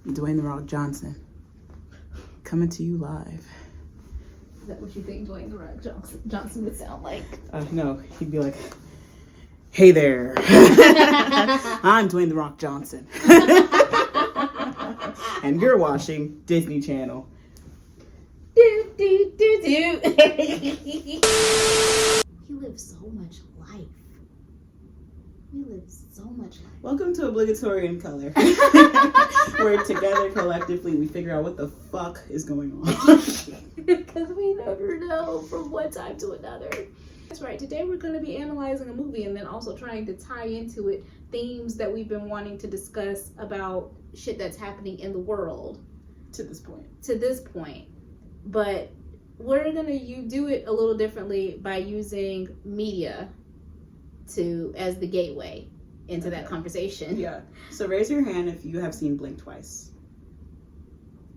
Dwayne "The Rock" Johnson, coming to you live. Is that what you think Dwayne "The Rock" Johnson would sound like? No, he'd be like, "Hey there, I'm Dwayne "The Rock" Johnson, and you're watching Disney Channel." Do, do, do, do. He lives so much life. We live so much life. Welcome to Obligatory in Color, where together, collectively, we figure out what the fuck is going on. Because we never know from one time to another. That's right. Today we're going to be analyzing a movie and then also trying to tie into it themes that we've been wanting to discuss about shit that's happening in the world. To this point. But we're going to do it a little differently by using media as the gateway into that conversation. Yeah. So raise your hand if you have seen Blink Twice.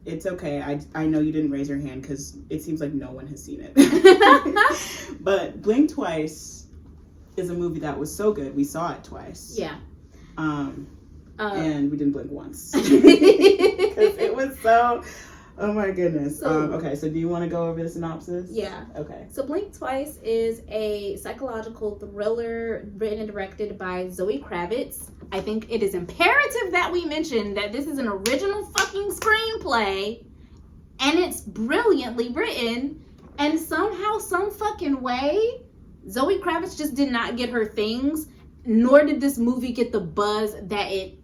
It's okay. I know you didn't raise your hand because it seems like no one has seen it. But Blink Twice is a movie that was so good. We saw it twice. Yeah. And we didn't blink once. Because it was so... Oh my goodness. Okay, so do you want to go over the synopsis? Yeah. Okay. So Blink Twice is a psychological thriller written and directed by Zoe Kravitz. I think it is imperative that we mention that this is an original fucking screenplay and it's brilliantly written, and somehow, some fucking way, Zoe Kravitz just did not get her things, nor did this movie get the buzz that it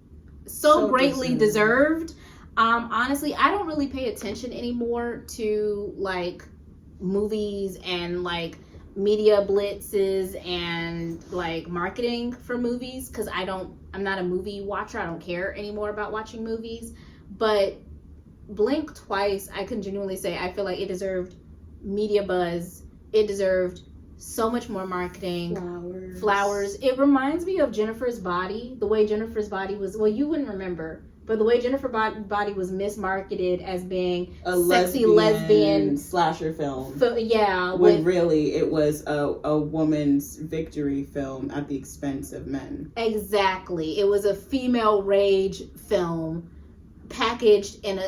so greatly deserved. Honestly, I don't really pay attention anymore to like movies and like media blitzes and like marketing for movies because I'm not a movie watcher. I don't care anymore about watching movies. But Blink Twice, I can genuinely say I feel like it deserved media buzz. It deserved so much more marketing. Flowers. It reminds me of Jennifer's Body. The way Jennifer's Body was, well, you wouldn't remember. But the way Jennifer's Body was mismarketed as being a sexy lesbian slasher film. Yeah. When really it was a woman's victory film at the expense of men. Exactly. It was a female rage film packaged in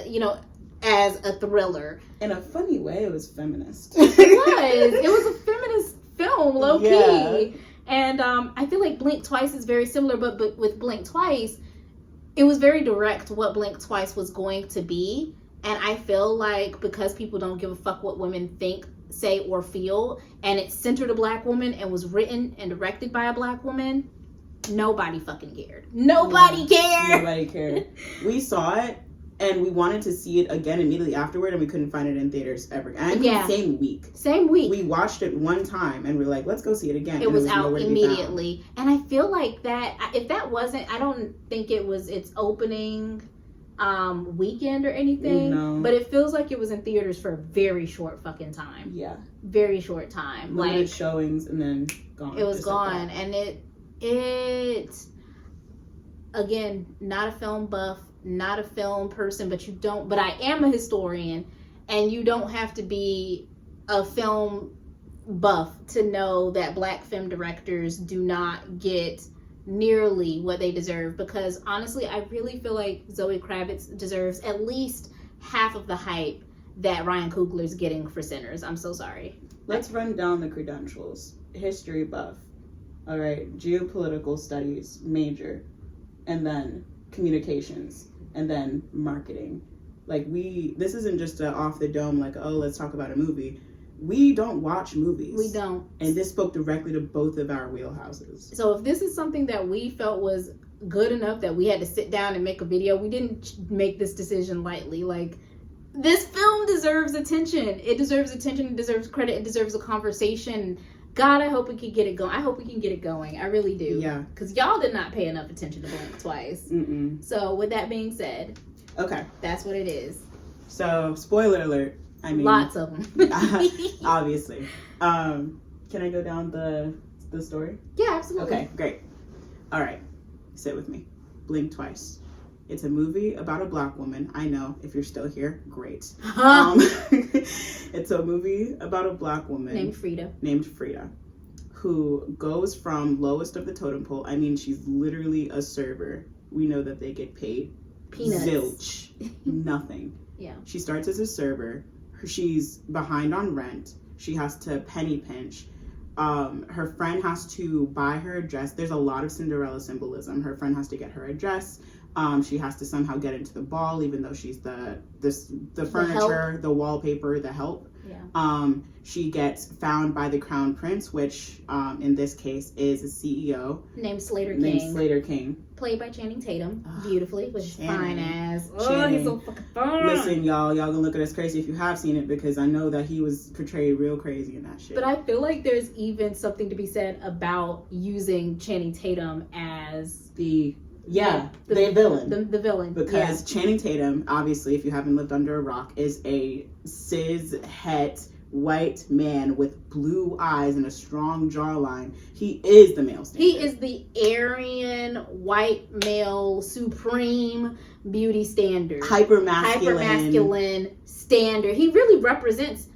as a thriller. In a funny way, it was feminist. It was a feminist film, low-key. Yeah. And I feel like Blink Twice is very similar, but with Blink Twice, it was very direct what Blink Twice was going to be. And I feel like because people don't give a fuck what women think, say, or feel, and it centered a black woman and was written and directed by a black woman, nobody fucking cared. Nobody cared. We saw it and we wanted to see it again immediately afterward, and we couldn't find it in theaters ever. And same week. We watched it one time and we were like, let's go see it again. It was out immediately. And I feel like that, if that wasn't, I don't think it was its opening weekend or anything. No. But it feels like it was in theaters for a very short fucking time. Yeah. Very short time. Limited showings and then gone. It was gone. Like, and it again, not a film buff, not a film person, but I am a historian, and you don't have to be a film buff to know that black film directors do not get nearly what they deserve, because honestly, I really feel like Zoe Kravitz deserves at least half of the hype that Ryan Coogler's getting for Sinners. I'm so sorry. Let's run down the credentials. History buff. All right. Geopolitical studies major. And then communications, and then marketing. Like this isn't just off the dome, like, oh, let's talk about a movie. We don't watch movies. We don't. And this spoke directly to both of our wheelhouses. So if this is something that we felt was good enough that we had to sit down and make a video, we didn't make this decision lightly. Like, this film deserves attention. It deserves attention. It deserves credit. It deserves a conversation. God, I hope we can get it going. I hope we can get it going. I really do. Yeah. Because y'all did not pay enough attention to Blink Twice. Mm-mm. So with that being said, okay, that's what it is. So spoiler alert. I mean, lots of them. Obviously. Can I go down the story? Yeah, absolutely. Okay, great. All right, sit with me. Blink Twice. It's a movie about a black woman. I know, if you're still here, great. It's a movie about a black woman named Frida, who goes from lowest of the totem pole. I mean, she's literally a server. We know that they get paid Peanuts. Zilch. Nothing. Yeah. She starts as a server. She's behind on rent. She has to penny pinch. Her friend has to buy her a dress. There's a lot of Cinderella symbolism. Her friend has to get her a dress. She has to somehow get into the ball, even though she's the furniture, the wallpaper, the help. Yeah. She gets found by the crown prince, which in this case is a CEO named Slater King. Played by Channing Tatum, beautifully, with his fine ass. Oh, he's so fucking fine. Listen, y'all gonna look at us crazy if you have seen it, because I know that he was portrayed real crazy in that shit. But I feel like there's even something to be said about using Channing Tatum as the villain. The villain. Because Channing Tatum, obviously, if you haven't lived under a rock, is a cis-het white man with blue eyes and a strong jawline. He is the male standard. He is the Aryan white male supreme beauty standard. Hyper masculine standard. He really represents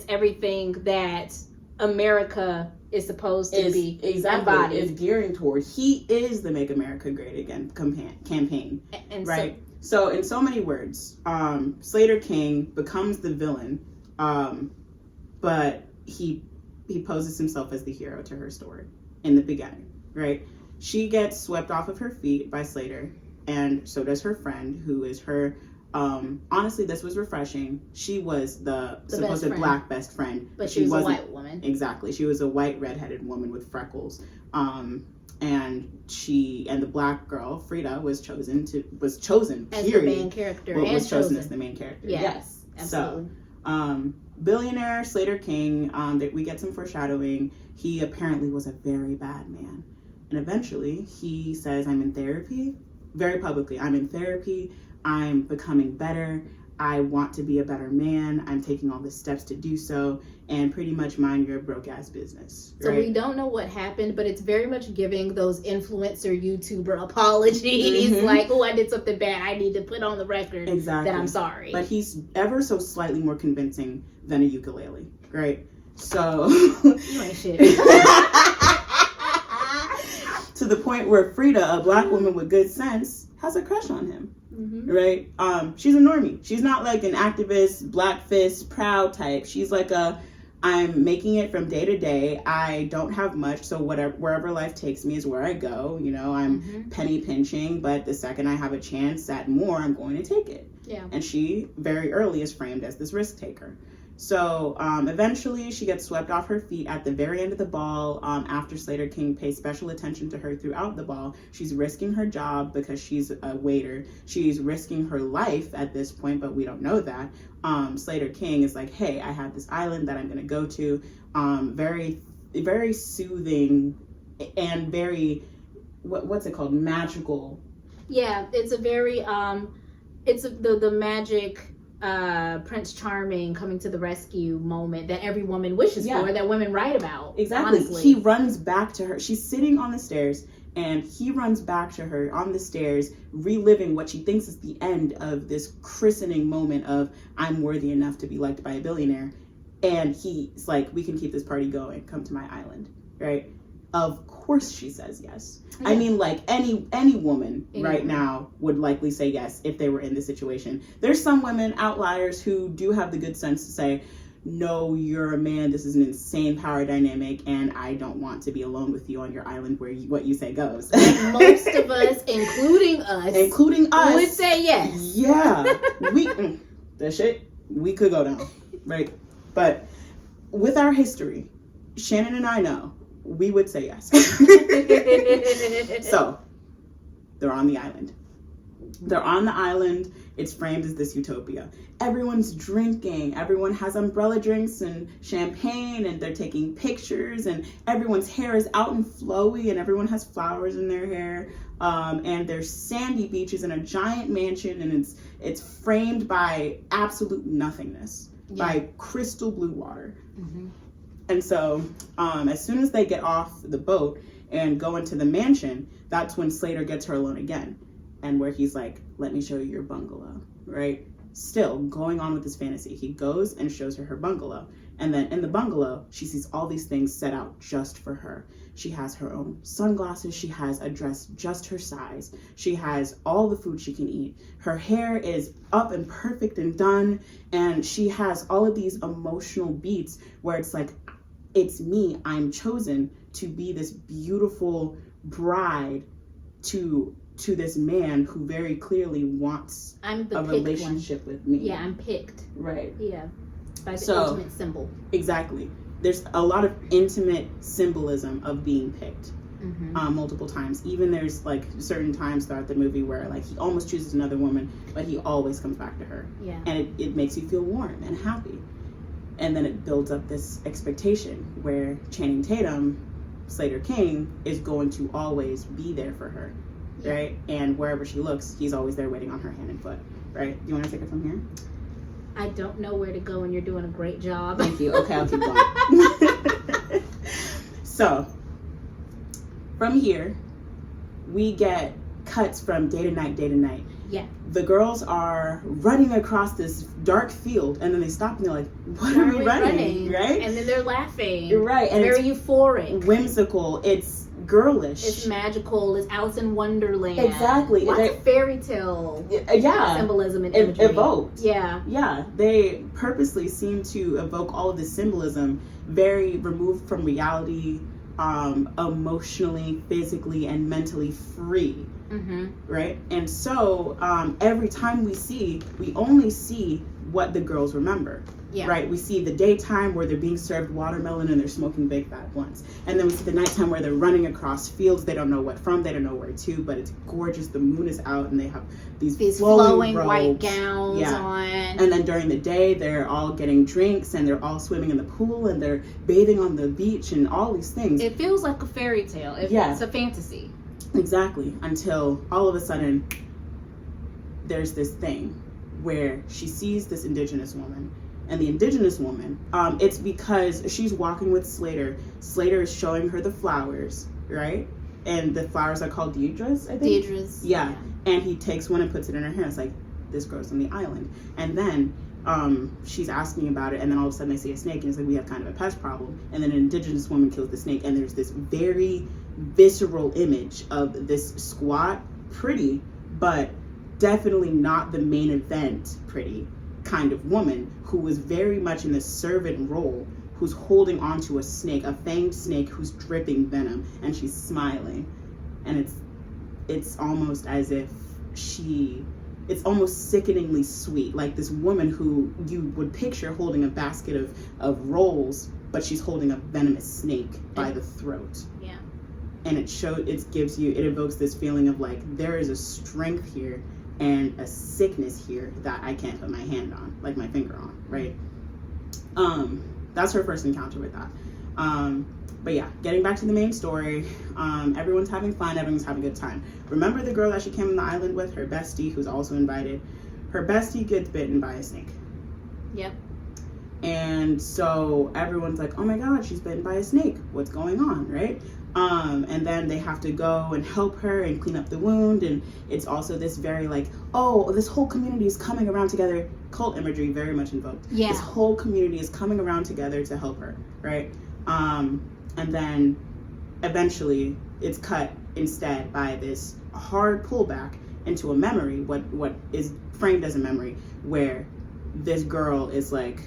everything that America is supposed to be embodied. Is gearing toward. He is the Make America Great Again campaign. And right? So in so many words, Slater King becomes the villain, but he poses himself as the hero to her story in the beginning, right? She gets swept off of her feet by Slater, and so does her friend, who is her, honestly, this was refreshing. She was the supposed black best friend. But she was a white woman. Exactly. She was a white redheaded woman with freckles. And the black girl Frida was chosen as the main character. Was chosen as the main character. Yes, absolutely. So, billionaire Slater King. That we get some foreshadowing. He apparently was a very bad man, and eventually he says, "I'm in therapy." Very publicly, "I'm in therapy. I'm becoming better. I want to be a better man. I'm taking all the steps to do so, and pretty much mind your broke ass business." Right? So we don't know what happened, but it's very much giving those influencer YouTuber apologies. Mm-hmm. Like, oh, I did something bad. I need to put on the record that I'm sorry. But he's ever so slightly more convincing than a ukulele, right? So you ain't shit. To the point where Frida, a black woman with good sense, has a crush on him. Mm-hmm. Right? She's a normie. She's not like an activist, black fist, proud type. She's like I'm making it from day to day. I don't have much, so wherever life takes me is where I go. You know, I'm penny pinching, but the second I have a chance at more, I'm going to take it. Yeah. And she very early is framed as this risk taker. So eventually she gets swept off her feet at the very end of the ball. After Slater King pays special attention to her throughout the ball, she's risking her job because she's a waiter. She's risking her life at this point, but we don't know that. Slater King is like, "Hey, I have this island that I'm going to go to." Very, very soothing and very, what's it called? Magical. Yeah, it's a very, the magic... Prince Charming coming to the rescue moment that every woman wishes for, that women write about. Exactly. Honestly. He runs back to her. She's sitting on the stairs, and he runs back to her on the stairs, reliving what she thinks is the end of this christening moment of, "I'm worthy enough to be liked by a billionaire." And he's like, "We can keep this party going. Come to my island." Right? Of course she says yes. Yeah. I mean, like, any woman right now would likely say yes if they were in this situation. There's some women, outliers, who do have the good sense to say, "No, you're a man. This is an insane power dynamic, and I don't want to be alone with you on your island where what you say goes." Most of us, including us, would say yes. Yeah, that shit, we could go down, right? But with our history, Shannon and I know we would say yes. So they're on the island. It's framed as this utopia. Everyone's drinking. Everyone has umbrella drinks and champagne, and they're taking pictures, and everyone's hair is out and flowy, and everyone has flowers in their hair. And there's sandy beaches and a giant mansion, and it's framed by absolute nothingness, by crystal blue water. Mm-hmm. And so, as soon as they get off the boat and go into the mansion, that's when Slater gets her alone again. And where he's like, "Let me show you your bungalow," right? Still going on with his fantasy. He goes and shows her bungalow. And then in the bungalow, she sees all these things set out just for her. She has her own sunglasses. She has a dress just her size. She has all the food she can eat. Her hair is up and perfect and done. And she has all of these emotional beats where it's like, it's me. I'm chosen to be this beautiful bride to this man who very clearly wants a relationship with me. Yeah, I'm picked. Right. Yeah. By the ultimate symbol. Exactly. There's a lot of intimate symbolism of being picked multiple times. Even there's like certain times throughout the movie where like he almost chooses another woman, but he always comes back to her. Yeah. And it makes you feel warm and happy. And then it builds up this expectation where Channing Tatum, Slater King, is going to always be there for her. Yeah. Right? And wherever she looks, he's always there waiting on her hand and foot. Right? You want to take it from here? I don't know where to go, and you're doing a great job. Thank you. Okay, I'll keep going. So, from here, we get cuts from day to night, day to night. Yeah. The girls are running across this dark field, and then they stop and they're like, what are we running? Right? And then they're laughing. Right. And very euphoric. Whimsical. It's girlish. It's magical. It's Alice in Wonderland. Exactly. Lots of fairy tale symbolism and imagery. Evoked. Yeah. Yeah. They purposely seem to evoke all of this symbolism, very removed from reality, emotionally, physically, and mentally free. Right? And so every time we only see what the girls remember. Yeah. Right? We see the daytime where they're being served watermelon and they're smoking big fat blunts. And then we see the nighttime where they're running across fields they don't know what from, they don't know where to, but it's gorgeous. The moon is out and they have these flowing white gowns on. And then during the day, they're all getting drinks and they're all swimming in the pool and they're bathing on the beach and all these things. It feels like a fairy tale. It's a fantasy. Exactly. Until all of a sudden, there's this thing where she sees this indigenous woman. And the indigenous woman, it's because she's walking with Slater. Slater is showing her the flowers, right? And the flowers are called Deidres, I think? Deidres. Yeah. And he takes one and puts it in her hair. It's like, this grows on the island. And then she's asking about it, and then all of a sudden they see a snake, and it's like, we have kind of a pest problem. And then an indigenous woman kills the snake, and there's this very visceral image of this squat, pretty, but definitely not the main event pretty kind of woman who was very much in the servant role, who's holding onto a snake, a fanged snake who's dripping venom, and she's smiling. And it's almost as if it's almost sickeningly sweet, like this woman who you would picture holding a basket of rolls, but she's holding a venomous snake by the throat. Yeah. And it evokes this feeling of like, there is a strength here and a sickness here that I can't put my hand on, like my finger on, right? That's her first encounter with that. But yeah, getting back to the main story, everyone's having fun, everyone's having a good time. Remember the girl that she came on the island with, her bestie, who's also invited? Her bestie gets bitten by a snake. Yep. And so everyone's like, oh my God, she's bitten by a snake. What's going on, right? And then they have to go and help her and clean up the wound. And it's also this very like, oh, this whole community is coming around together. Cult imagery very much invoked. Yeah. This whole community is coming around together to help her, right? And then eventually it's cut instead by this hard pullback into a memory, what is framed as a memory, where this girl is like,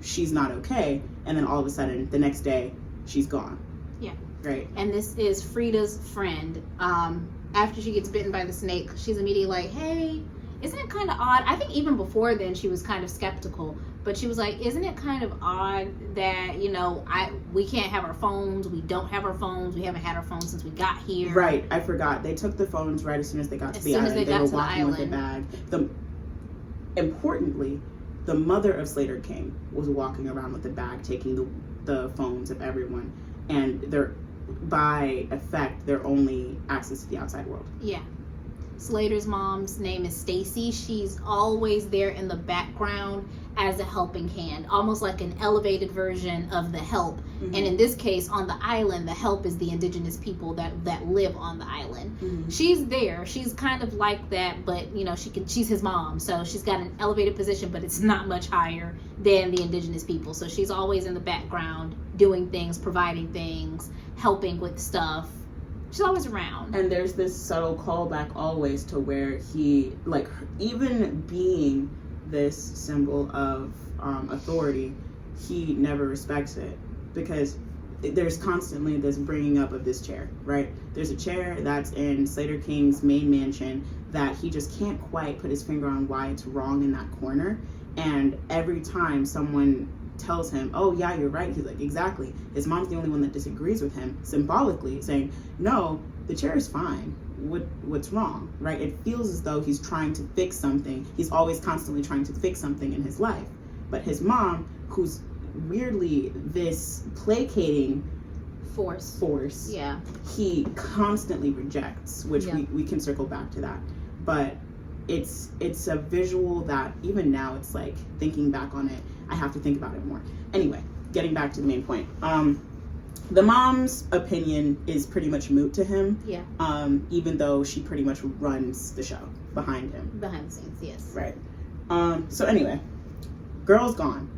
she's not okay, and then all of a sudden the next day she's gone. Yeah. Right. And this is Frida's friend. After she gets bitten by the snake, she's immediately like, hey, isn't it kind of odd? I think even before then she was kind of skeptical, but she was like, isn't it kind of odd that, we can't have our phones, we don't have our phones, we haven't had our phones since we got here. Right, I forgot. They took the phones right as soon as they got to the island. They were walking with a bag. Importantly, the mother of Slater King was walking around with a bag, taking the phones of everyone, and they're, by effect, their only access to the outside world. Yeah. Slater's mom's name is Stacy. She's always there in the background as a helping hand, almost like an elevated version of the help. And in this case, on the island, the help is the indigenous people that live on the island. She's there. She's kind of like that, but you know, she's his mom, so she's got an elevated position, but it's not much higher than the indigenous people. So she's always in the background doing things, providing things, helping with stuff. She's always around. And there's this subtle callback always to where he, like, even being this symbol of authority, he never respects it, because there's constantly this bringing up of this chair, right? There's a chair that's in Slater King's main mansion that he just can't quite put his finger on why it's wrong in that corner. And every time someone tells him, oh yeah, you're right, he's like, exactly. His mom's the only one that disagrees with him, symbolically saying, no, the chair is fine. What's wrong, right? It feels as though he's trying to fix something. He's always constantly trying to fix something in his life. But his mom, who's weirdly this placating force, yeah, he constantly rejects, which we can circle back to that. But it's a visual that even now, it's like, thinking back on it, I have to think about it more. Anyway, getting back to the main point. The mom's opinion is pretty much moot to him. Yeah. Even though she pretty much runs the show behind him. Behind the scenes, yes. Right. So anyway, girl's gone.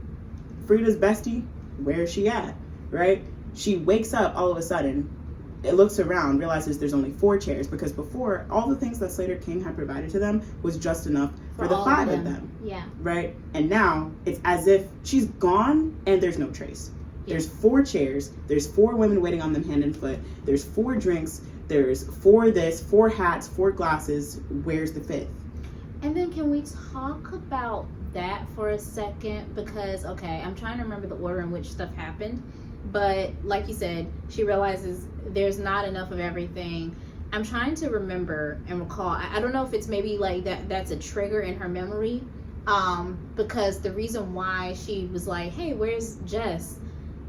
Frida's bestie, where is she at? Right? She wakes up all of a sudden. It looks around, realizes there's only 4 chairs, because before, all the things that Slater King had provided to them was just enough for the 5 of them. Yeah. Right? And now it's as if she's gone and there's no trace. There's 4 chairs, there's 4 women waiting on them hand and foot, there's 4 drinks, there's 4 this, 4 hats, 4 glasses. Where's the 5th? And then can we talk about that for a second? Because, okay, I'm trying to remember the order in which stuff happened, but like you said, she realizes there's not enough of everything. I'm trying to remember and recall. I don't know if it's maybe like that's a trigger in her memory, because the reason why she was like, hey, where's Jess,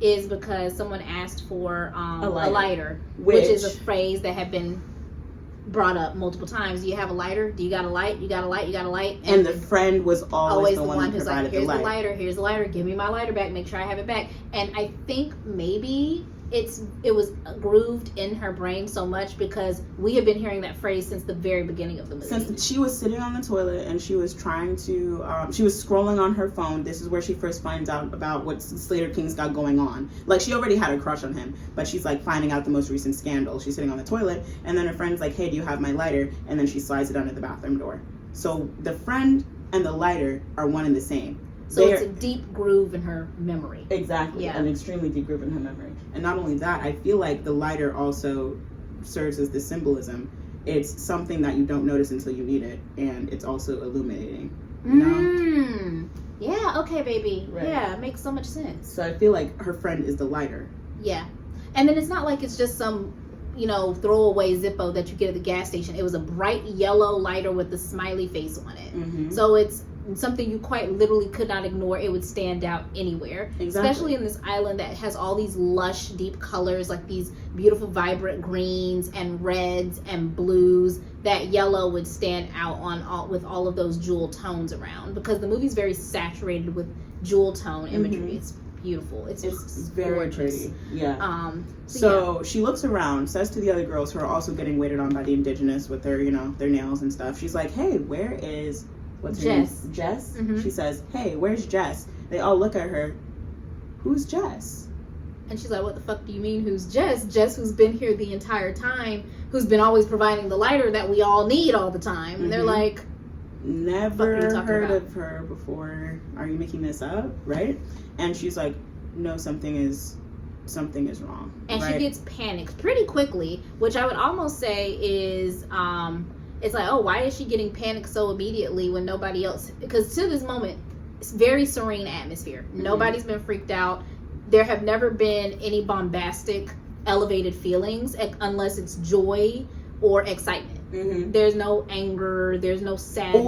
is because someone asked for a lighter, which is a phrase that had been brought up multiple times. Do you have a lighter? Do you got a light? You got a light? You got a light? And the friend was always the one who's like, here's the lighter, give me my lighter back, make sure I have it back. And I think maybe it was grooved in her brain so much because we have been hearing that phrase since the very beginning of the movie. Since she was sitting on the toilet and she was trying to, she was scrolling on her phone. This is where she first finds out about what Slater King's got going on. Like, she already had a crush on him, but she's like finding out the most recent scandal. She's sitting on the toilet, and then her friend's like, hey, do you have my lighter? And then she slides it under the bathroom door. So the friend and the lighter are one and the same. So it's a deep groove in her memory. Exactly. Yeah. An extremely deep groove in her memory. And not only that, I feel like the lighter also serves as the symbolism. It's something that you don't notice until you need it, and it's also illuminating. You know? Yeah, okay, baby. Right. Yeah, it makes so much sense. So I feel like her friend is the lighter. Yeah. And then it's not like it's just some, throwaway Zippo that you get at the gas station. It was a bright yellow lighter with a smiley face on it. Mm-hmm. So it's something you quite literally could not ignore. It would stand out anywhere. Exactly. Especially in this island that has all these lush, deep colors, like these beautiful, vibrant greens and reds and blues. That yellow would stand out with all of those jewel tones around, because the movie's very saturated with jewel tone imagery. Mm-hmm. It's beautiful. It's very gorgeous. Pretty. Yeah. So she looks around, says to the other girls who are also getting waited on by the indigenous with their, their nails and stuff. She's like, hey, where is... What's her name? Jess? Mm-hmm. She says, hey, where's Jess? They all look at her. Who's Jess? And she's like, what the fuck do you mean, who's Jess? Jess, who's been here the entire time, who's been always providing the lighter that we all need all the time. And they're like, never heard of her before. Are you making this up? Right? And she's like, no, something is wrong. And she gets panicked pretty quickly, which I would almost say is... it's like, oh, why is she getting panicked so immediately when nobody else... Because to this moment, it's very serene atmosphere. Mm-hmm. Nobody's been freaked out. There have never been any bombastic, elevated feelings, unless it's joy or excitement. Mm-hmm. There's no anger. There's no sadness.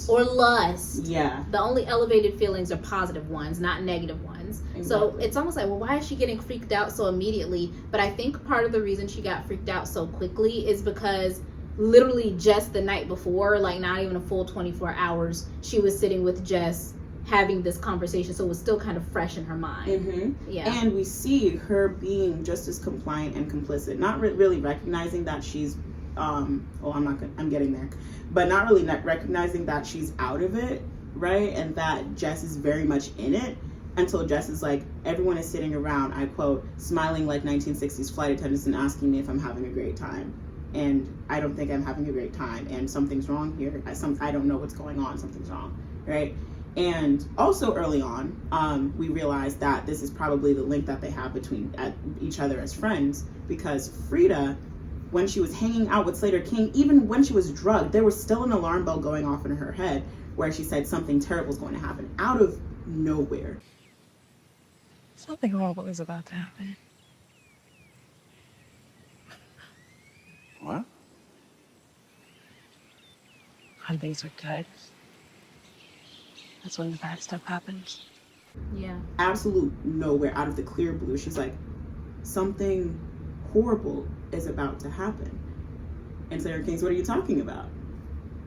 Or lust. Yeah. The only elevated feelings are positive ones, not negative ones. Exactly. So it's almost like, well, why is she getting freaked out so immediately? But I think part of the reason she got freaked out so quickly is because literally just the night before, like not even a full 24 hours, she was sitting with Jess having this conversation, so it was still kind of fresh in her mind. Yeah. And we see her being just as compliant and complicit, not really recognizing that she's I'm getting there, but not really recognizing that she's out of it, right? And that Jess is very much in it, until Jess is like, everyone is sitting around, I quote, smiling like 1960s flight attendants and asking me if I'm having a great time. And I don't think I'm having a great time, and something's wrong here. I don't know what's going on, something's wrong, right? And also early on, we realized that this is probably the link that they have between each other as friends, because Frida, when she was hanging out with Slater King, even when she was drugged, there was still an alarm bell going off in her head where she said something terrible is going to happen out of nowhere. Something horrible is about to happen. What? When things are good, that's when the bad stuff happens. Yeah. Absolute nowhere, out of the clear blue, she's like, something horrible is about to happen. And Slater King's, what are you talking about?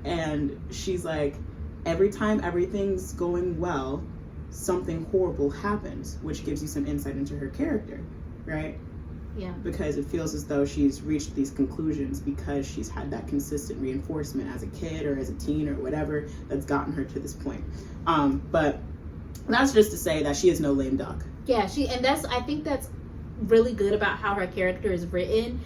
And she's like, every time everything's going well, something horrible happens, which gives you some insight into her character, right? Yeah. Because it feels as though she's reached these conclusions because she's had that consistent reinforcement as a kid or as a teen or whatever that's gotten her to this point. But that's just to say that she is no lame duck. Yeah, I think that's really good about how her character is written.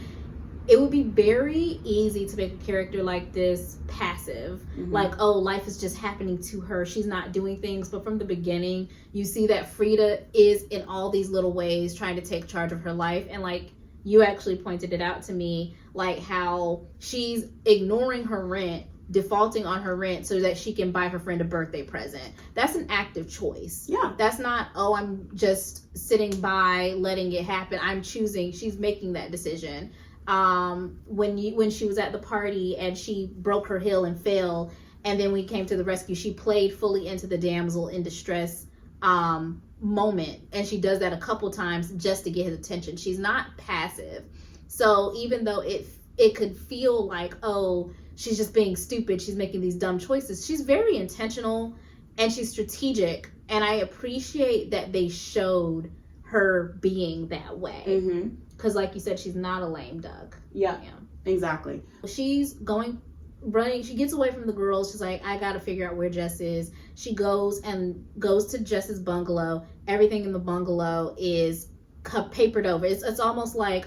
It would be very easy to make a character like this passive, like, oh, life is just happening to her, she's not doing things. But from the beginning, you see that Frida is in all these little ways trying to take charge of her life. And like you actually pointed it out to me, like how she's ignoring her rent, defaulting on her rent so that she can buy her friend a birthday present. That's an active choice. Yeah. That's not, oh, I'm just sitting by letting it happen. I'm choosing. She's making that decision. When she was at the party and she broke her heel and fell, and then we came to the rescue, she played fully into the damsel in distress moment, and she does that a couple times just to get his attention. She's not passive. So even though it could feel like, oh, she's just being stupid, she's making these dumb choices, she's very intentional and she's strategic, and I appreciate that they showed her being that way. Because like you said, she's not a lame duck. Yeah, exactly. She's running, she gets away from the girls. She's like, I gotta figure out where Jess is. She goes to Jess's bungalow. Everything in the bungalow is papered over. It's almost like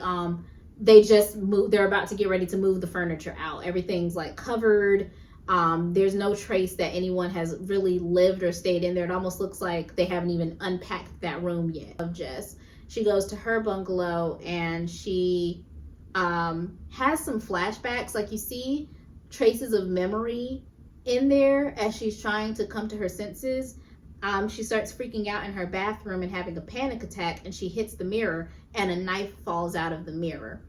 they just moved, they're about to get ready to move the furniture out. Everything's like covered. There's no trace that anyone has really lived or stayed in there. It almost looks like they haven't even unpacked that room yet of Jess. She goes to her bungalow and she has some flashbacks. Like you see traces of memory in there as she's trying to come to her senses. She starts freaking out in her bathroom and having a panic attack, and she hits the mirror and a knife falls out of the mirror.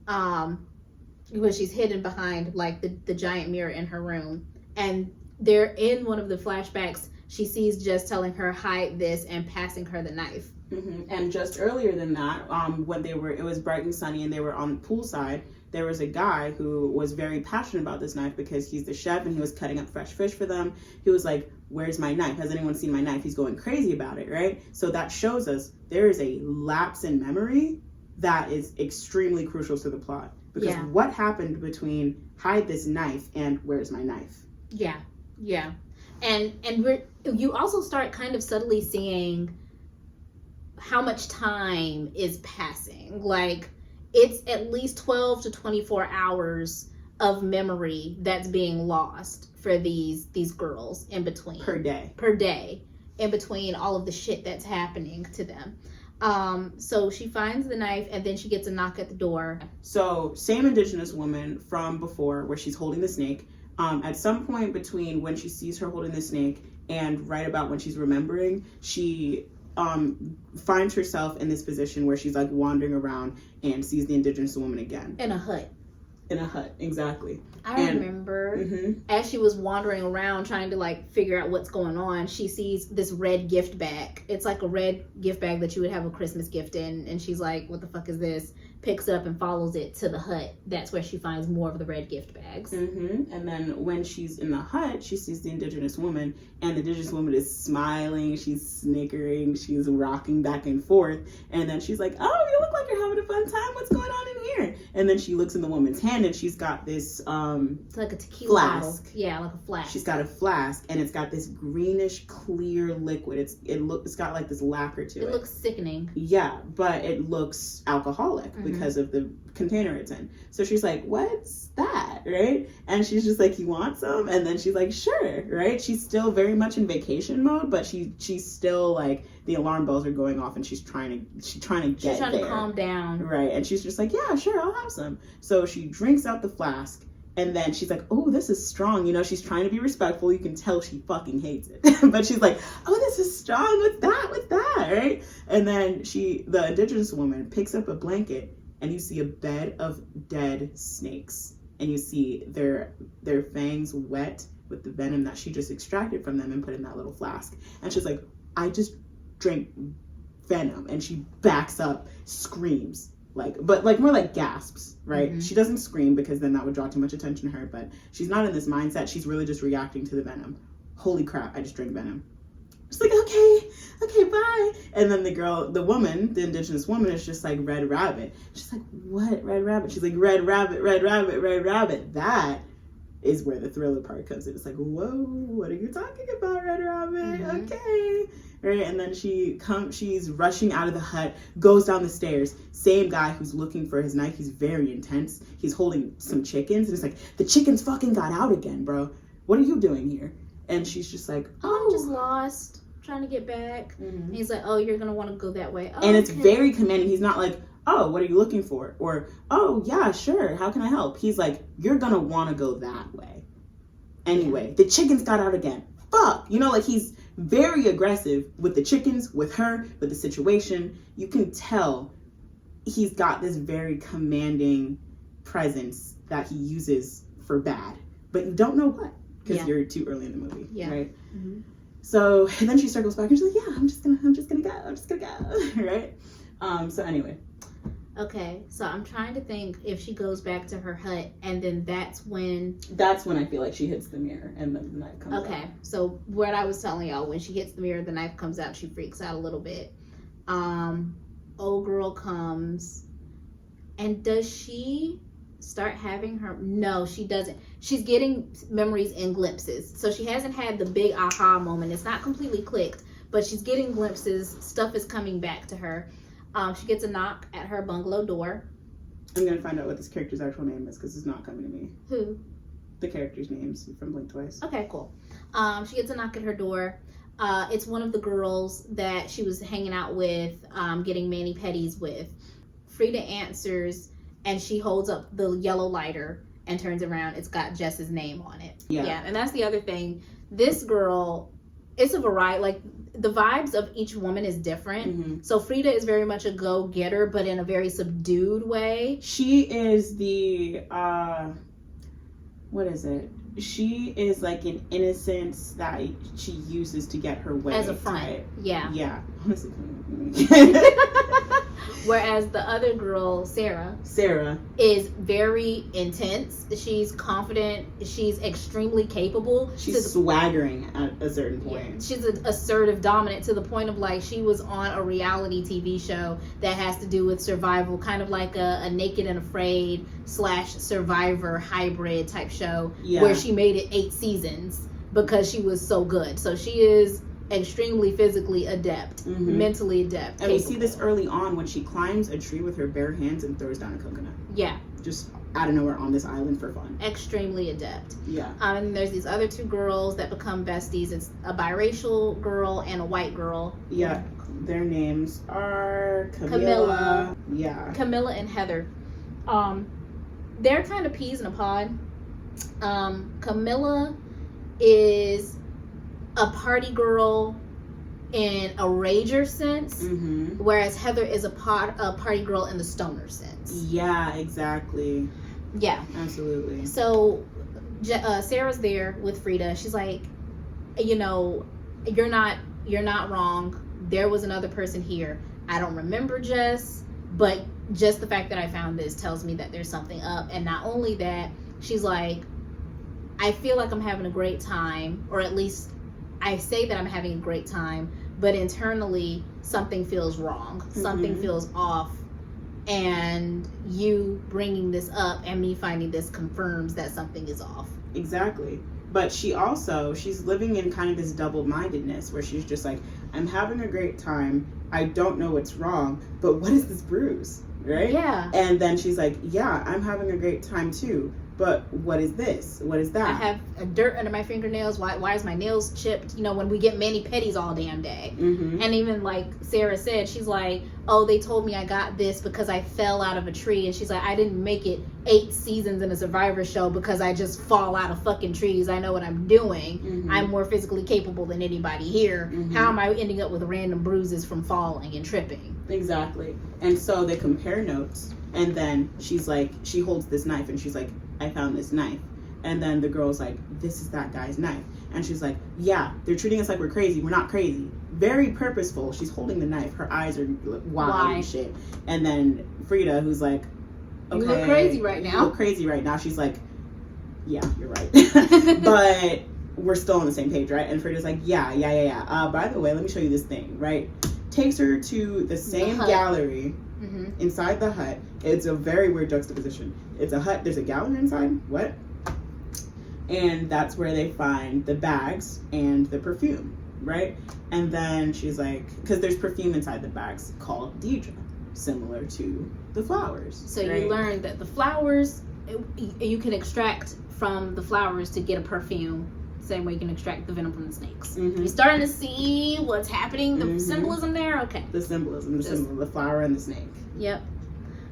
Because she's hidden behind like the giant mirror in her room. And they're in one of the flashbacks, she sees Jess telling her hide this and passing her the knife. And just earlier than that, when it was bright and sunny and they were on the poolside, there was a guy who was very passionate about this knife because he's the chef and he was cutting up fresh fish for them. He was like, where's my knife? Has anyone seen my knife? He's going crazy about it, right? So that shows us there is a lapse in memory that is extremely crucial to the plot. Because what happened between hide this knife and where's my knife? Yeah. And you also start kind of subtly seeing how much time is passing. Like, it's at least 12 to 24 hours of memory that's being lost for these girls in between. Per day. In between all of the shit that's happening to them. So she finds the knife and then she gets a knock at the door. So same indigenous woman from before where she's holding the snake. At some point between when she sees her holding the snake and right about when she's remembering, she finds herself in this position where she's like wandering around and sees the indigenous woman again. In a hut. In a hut, exactly. I remember as she was wandering around trying to like figure out what's going on, she sees this red gift bag. It's like a red gift bag that you would have a Christmas gift in, and she's like, what the fuck is this? Picks it up and follows it to the hut. That's where she finds more of the red gift bags. And then when she's in the hut, she sees the indigenous woman, and the indigenous woman is smiling, she's snickering, she's rocking back and forth, and then she's like, oh, you look like you're having a fun time, what's going on in here? And then she looks in the woman's hand, and she's got this it's like a tequila flask. bottle. Yeah, like a flask. She's got a flask, and it's got this greenish clear liquid. It's got like this lacquer to it. It looks sickening. Yeah, but it looks alcoholic because of the container it's in. So she's like, what's that, right? And she's just like, you want some? And then she's like, sure, right? She's still very much in vacation mode, but she's still like, the alarm bells are going off, and she's trying to calm down, right? And she's just like, yeah, sure, I'll have some. So she drinks out the flask, and then she's like, oh, this is strong. You know, she's trying to be respectful. You can tell she fucking hates it. But she's like, oh, this is strong. What's that, right? And then the indigenous woman picks up a blanket, and you see a bed of dead snakes. And you see their fangs wet with the venom that she just extracted from them and put in that little flask. And she's like, I just drank venom. And she backs up, screams. But more like gasps, right? She doesn't scream because then that would draw too much attention to her, but she's not in this mindset. She's really just reacting to the venom. Holy crap, I just drank venom. She's like, okay, bye. And then the indigenous woman is just like, red rabbit. She's like, what, red rabbit? She's like, red rabbit, red rabbit, red rabbit. That is where the thriller part comes in. It's like, whoa, what are you talking about, red rabbit? Okay. Right, and then she's rushing out of the hut, goes down the stairs. Same guy who's looking for his knife. He's very intense. He's holding some chickens, and it's like, the chickens fucking got out again, bro. What are you doing here? And she's just like, oh, I'm just lost, trying to get back. And he's like, oh, you're gonna want to go that way. Oh, and it's very commanding. He's not like, oh, what are you looking for? Or, oh, yeah, sure, how can I help? He's like, you're gonna want to go that way. Anyway, the chickens got out again. Fuck. You know, like, he's very aggressive with the chickens, with her, with the situation. You can tell he's got this very commanding presence that he uses for bad, but you don't know what, because you're too early in the movie, right? So, and then she circles back and she's like, yeah, I'm just gonna go, right? So anyway. Okay, so I'm trying to think if she goes back to her hut, and then that's when I feel like she hits the mirror and then the knife comes out. Okay, so what I was telling y'all, when she hits the mirror, the knife comes out, she freaks out a little bit. Old girl comes, and does she start having her? No, she doesn't. She's getting memories in glimpses, so she hasn't had the big aha moment. It's not completely clicked, but she's getting glimpses. Stuff is coming back to her. She gets a knock at her bungalow door. I'm going to find out what this character's actual name is because it's not coming to me. Who? The character's names from Blink Twice. Okay, cool. She gets a knock at her door. It's one of the girls that she was hanging out with, getting mani-pedis with. Frida answers, and she holds up the yellow lighter and turns around. It's got Jess's name on it. Yeah, and that's the other thing. This girl, it's a variety. Like, the vibes of each woman is different. So Frida is very much a go-getter, but in a very subdued way. She is the what is it? She is like an innocence that she uses to get her way as a front. Type. Yeah. Whereas the other girl, Sarah, is very intense. She's confident. She's extremely capable. She's swaggering at a certain point. Yeah. She's assertive, dominant, to the point of like she was on a reality TV show that has to do with survival, kind of like a Naked and Afraid / Survivor hybrid type show, where she made it 8 seasons because she was so good. So she is extremely physically adept, mentally adept. And we see this early on when she climbs a tree with her bare hands and throws down a coconut. Yeah. Just out of nowhere on this island for fun. Extremely adept. Yeah. And there's these other 2 girls that become besties. It's a biracial girl and a white girl. Yeah. Their names are Camilla. Yeah. Camilla and Heather. They're kind of peas in a pod. Camilla is a party girl in a rager sense, whereas Heather is a party girl in the stoner sense. Yeah, exactly. Yeah. Absolutely. So Sarah's there with Frida. She's like, you know, you're not wrong. There was another person here. I don't remember Jess, but just the fact that I found this tells me that there's something up. And not only that, she's like, I feel like I'm having a great time, or at least I say that I'm having a great time, but internally something feels wrong. Something feels off. And you bringing this up and me finding this confirms that something is off. Exactly. But she's living in kind of this double-mindedness where she's just like, I'm having a great time. I don't know what's wrong, but what is this bruise? Right? Yeah. And then she's like, yeah, I'm having a great time too. But what is this? What is that? I have a dirt under my fingernails. Why is my nails chipped? You know, when we get mani-pedis all damn day. And even like Sarah said, she's like, oh, they told me I got this because I fell out of a tree. And she's like, I didn't make it 8 seasons in a Survivor show because I just fall out of fucking trees. I know what I'm doing. I'm more physically capable than anybody here. How am I ending up with random bruises from falling and tripping? Exactly. And so they compare notes. And then she's like, she holds this knife and she's like, I found this knife. And then the girl's like, this is that guy's knife. And she's like, yeah, they're treating us like we're crazy. We're not crazy. Very purposeful. She's holding the knife. Her eyes are wide and shit. And then Frida, who's like, okay, you look crazy right now. You look crazy right now. She's like, yeah, you're right. But we're still on the same page, right? And Frida's like, yeah. By the way, let me show you this thing, right? Takes her to the same gallery inside the hut. It's a very weird juxtaposition. It's a hut. There's a gallery inside. What? And that's where they find the bags and the perfume, right? And then she's like, because there's perfume inside the bags called Deidre, similar to the flowers. So you learn that the flowers, you can extract from the flowers to get a perfume. Same way you can extract the venom from the snakes. You're starting to see what's happening, the symbolism there? Okay. The symbolism, the flower and the snake. Yep.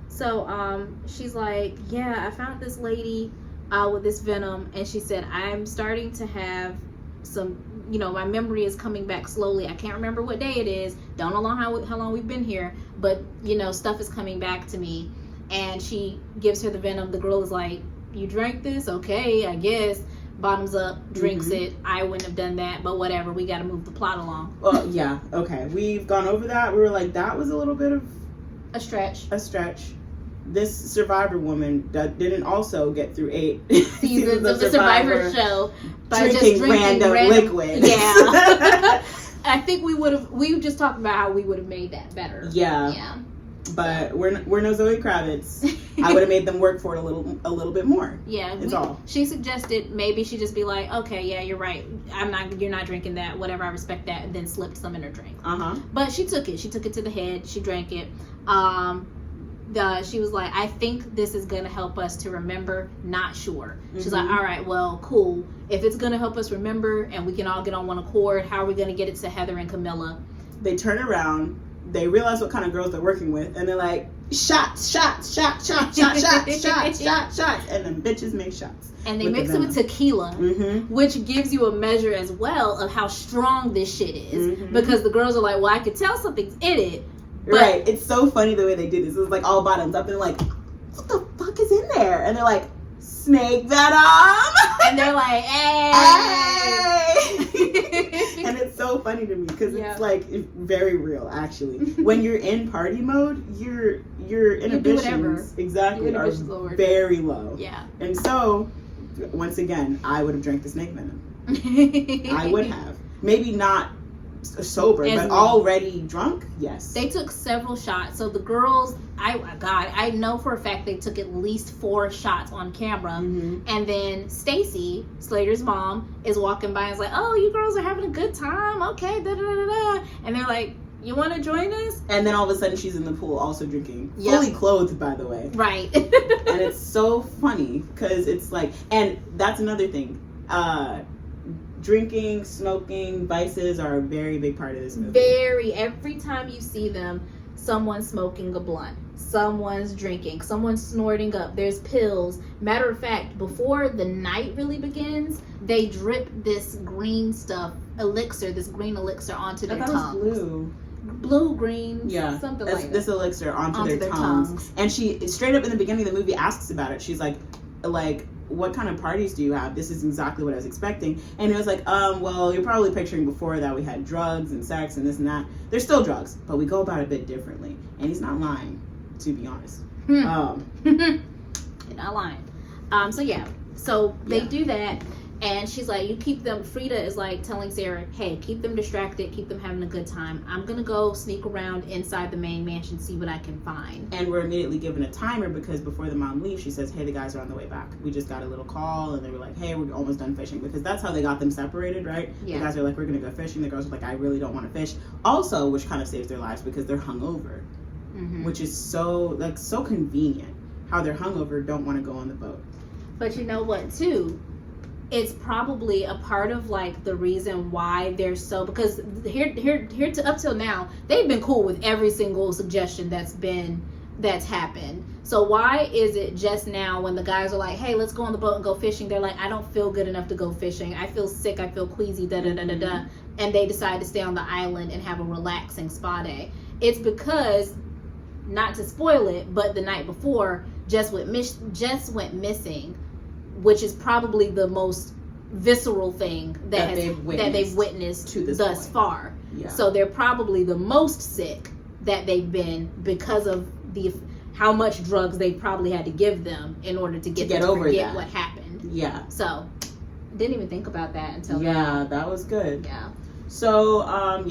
So she's like, yeah, I found this lady with this venom, and she said, I'm starting to have some, you know, my memory is coming back slowly. I can't remember what day it is. Don't know how long we've been here, but, you know, stuff is coming back to me. And she gives her the venom. The girl is like, you drank this? Okay, I guess. Bottoms up, drinks it. I wouldn't have done that, but whatever. We got to move the plot along. Well, yeah, okay. We've gone over that. We were like, that was a little bit of a stretch. This Survivor woman didn't also get through 8 seasons of the Survivor show by drinking random liquid. Yeah. I think we just talked about how we would have made that better. Yeah. But we're no Zoe Kravitz. I would have made them work for it a little bit more. Yeah, it's all. She suggested maybe she just be like, okay, yeah, you're right. You're not drinking that. Whatever, I respect that, and then slipped some in her drink. But she took it. She took it to the head. She drank it. She was like, I think this is gonna help us to remember. Not sure. She's like, all right, well, cool. If it's gonna help us remember, and we can all get on one accord, how are we gonna get it to Heather and Camilla? They turn around. They realize what kind of girls they're working with, and they're like, shots, and then bitches make shots. And they mix it with tequila, which gives you a measure as well of how strong this shit is. Because the girls are like, well, I could tell something's in it. But right. It's so funny the way they do this. It's like all bottoms up, and they're like, what the fuck is in there? And they're like, snake venom. And they're like, hey. And it's so funny to me because it's like very real, actually. When you're in party mode, your inhibitions are very low. Yeah. And so, once again, I would have drank the snake venom. I would have. Maybe not sober, but already drunk. Yes, they took several shots. So the girls, I know for a fact they took at least 4 shots on camera. And then Stacy, Slater's mom, is walking by and is like, oh, you girls are having a good time, okay, and they're like, you want to join us? And then all of a sudden she's in the pool also drinking, fully clothed, by the way. Right. And it's so funny because it's like, and that's another thing, drinking, smoking, vices are a very big part of this movie. Every time you see them, someone's smoking a blunt, someone's drinking, someone's snorting up, there's pills. Matter of fact, before the night really begins, they drip this green green elixir onto their tongues. It was blue, green, something like that. This elixir onto their tongues. And she straight up in the beginning of the movie asks about it. She's like, like, what kind of parties do you have? This is exactly what I was expecting. And it was like, well, you're probably picturing before that we had drugs and sex and this and that. There's still drugs, but we go about it a bit differently. And he's not lying, to be honest. You're not lying. So they do that, and she's like, you keep them, Frida is like telling Sarah, hey, keep them distracted, keep them having a good time. I'm gonna go sneak around inside the main mansion, see what I can find. And we're immediately given a timer because before the mom leaves, she says, hey, the guys are on the way back. We just got a little call, and they were like, hey, we're almost done fishing, because that's how they got them separated, right? Yeah. The guys are like, we're gonna go fishing. The girls are like, I really don't want to fish. Also, which kind of saves their lives because they're hungover, which is so convenient. How they're hungover, don't want to go on the boat. But you know what, too? It's probably a part of like the reason why they're so, because here to up till now they've been cool with every single suggestion that's happened. So why is it just now when the guys are like, hey, let's go on the boat and go fishing, they're like, I don't feel good enough to go fishing, I feel sick, I feel queasy, and they decide to stay on the island and have a relaxing spa day? It's because, not to spoil it, but the night before Jess went missing, which is probably the most visceral thing that they've witnessed to thus far. Yeah. So they're probably the most sick that they've been because of how much drugs they probably had to give them in order to get them to forget what happened. Yeah. So didn't even think about that until now. That was good. Yeah. So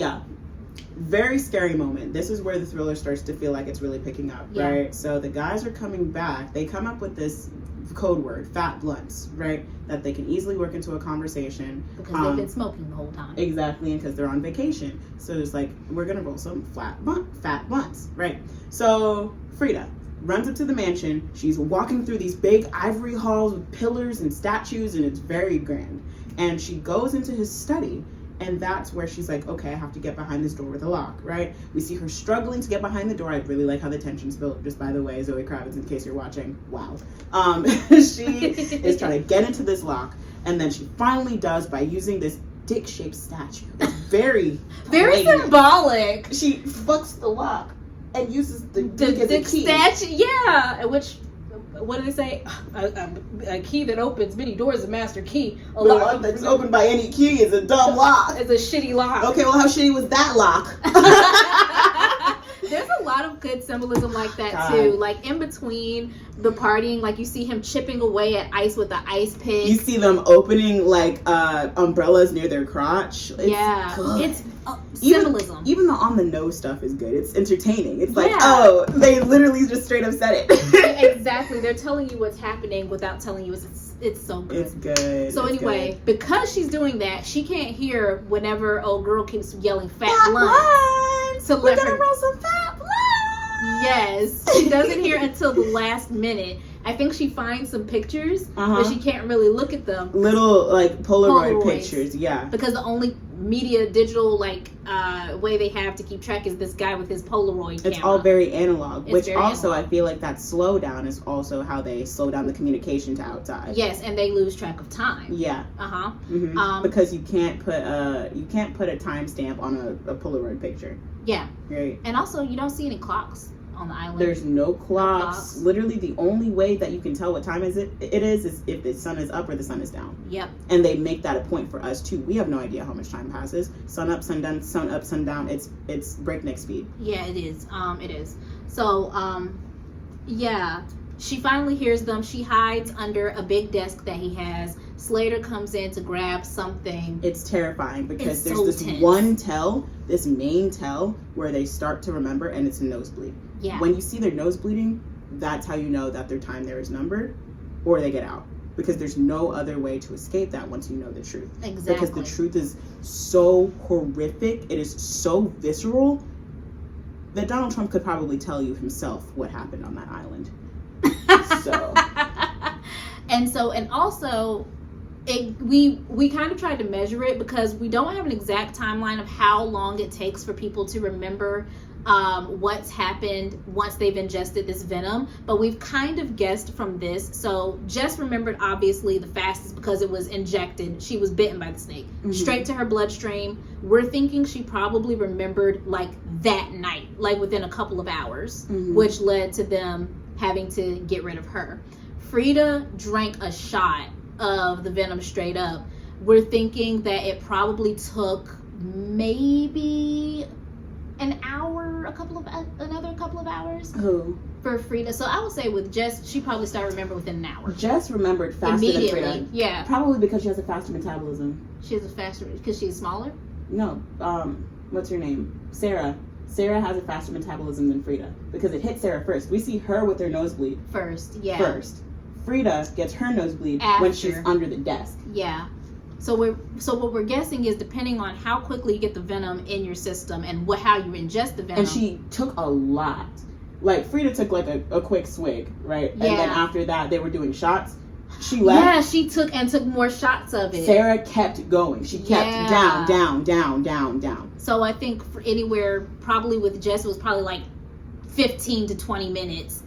very scary moment. This is where the thriller starts to feel like it's really picking up, right? So the guys are coming back. They come up with this code word, fat blunts, right? That they can easily work into a conversation. Because they've been smoking the whole time. Exactly, and because they're on vacation. So it's like, we're going to roll some fat blunts, right? So Frida runs up to the mansion. She's walking through these big ivory halls with pillars and statues, and it's very grand. And she goes into his study. And that's where she's like, okay, I have to get behind this door with a lock, right? We see her struggling to get behind the door. I really like how the tension's built, just by the way, Zoe Kravitz, in case you're watching. Wow. She is trying to get into this lock, and then she finally does by using this dick-shaped statue. It's very symbolic. She fucks the lock and uses the dick as a key. Statue, yeah. Which, what do they say? A key that opens many doors is a master key. A lock that's opened by any key is a dumb lock. It's a shitty lock. Okay, well, how shitty was that lock? There's a lot of good symbolism like that too. Like in between the partying, like you see him chipping away at ice with the ice pick. You see them opening like umbrellas near their crotch. It's symbolism. Even the on the nose stuff is good. It's entertaining. It's like, oh, they literally just straight up said it. Exactly. They're telling you what's happening without telling you. It's so good. It's good. So anyway, because she's doing that, she can't hear whenever old girl keeps yelling fat blunts. So we're gonna roll some fat blunts. Yes, she doesn't hear until the last minute. I think she finds some pictures, but she can't really look at them. Little like Polaroid pictures, yeah. Because the only media digital way they have to keep track is this guy with his Polaroid camera. It's all very analog, which also I feel like that slowdown is also how they slow down the communication to outside. Yes, and they lose track of time. Yeah. Because you can't put a timestamp on a Polaroid picture. Yeah. Right. And also, you don't see any clocks on the island. There's no clocks. Literally, the only way that you can tell what time it is if the sun is up or the sun is down. Yep. And they make that a point for us too. We have no idea how much time passes. Sun up, sun down, sun up, sun down. It's breakneck speed. Yeah, it is. It is. So, she finally hears them. She hides under a big desk that he has. Slater comes in to grab something. It's terrifying because there's this one tell, this main tell, where they start to remember, and it's a nosebleed. Yeah. When you see their nose bleeding, that's how you know that their time there is numbered, or they get out. Because there's no other way to escape that once you know the truth. Exactly. Because the truth is so horrific, it is so visceral, that Donald Trump could probably tell you himself what happened on that island. And also, we kind of tried to measure it because we don't have an exact timeline of how long it takes for people to remember what's happened once they've ingested this venom, but we've kind of guessed from this. So Jess remembered obviously the fastest because it was injected. She was bitten by the snake straight to her bloodstream. We're thinking she probably remembered like that night, like within a couple of hours, which led to them having to get rid of her. Frida drank a shot of the venom straight up. We're thinking that it probably took maybe an hour, another couple of hours. Who? For Frida. So I would say with Jess, she probably started remembering within an hour. Jess remembered faster than Frida. Yeah. Probably because she has a faster metabolism. She has a faster, because she's smaller? No. What's her name? Sarah. Sarah has a faster metabolism than Frida because it hit Sarah first. We see her with her nosebleed. First, yeah. First. Frida gets her nosebleed After. when she's under the desk. Yeah. So what we're guessing is depending on how quickly you get the venom in your system and how you ingest the venom. And she took a lot. Like Frida took like a quick swig, right? Yeah. And then after that they were doing shots. She left. Yeah, she took more shots of it. Sarah kept going. She kept down. So I think for anywhere, probably with Jess, it was probably like 15 to 20 minutes.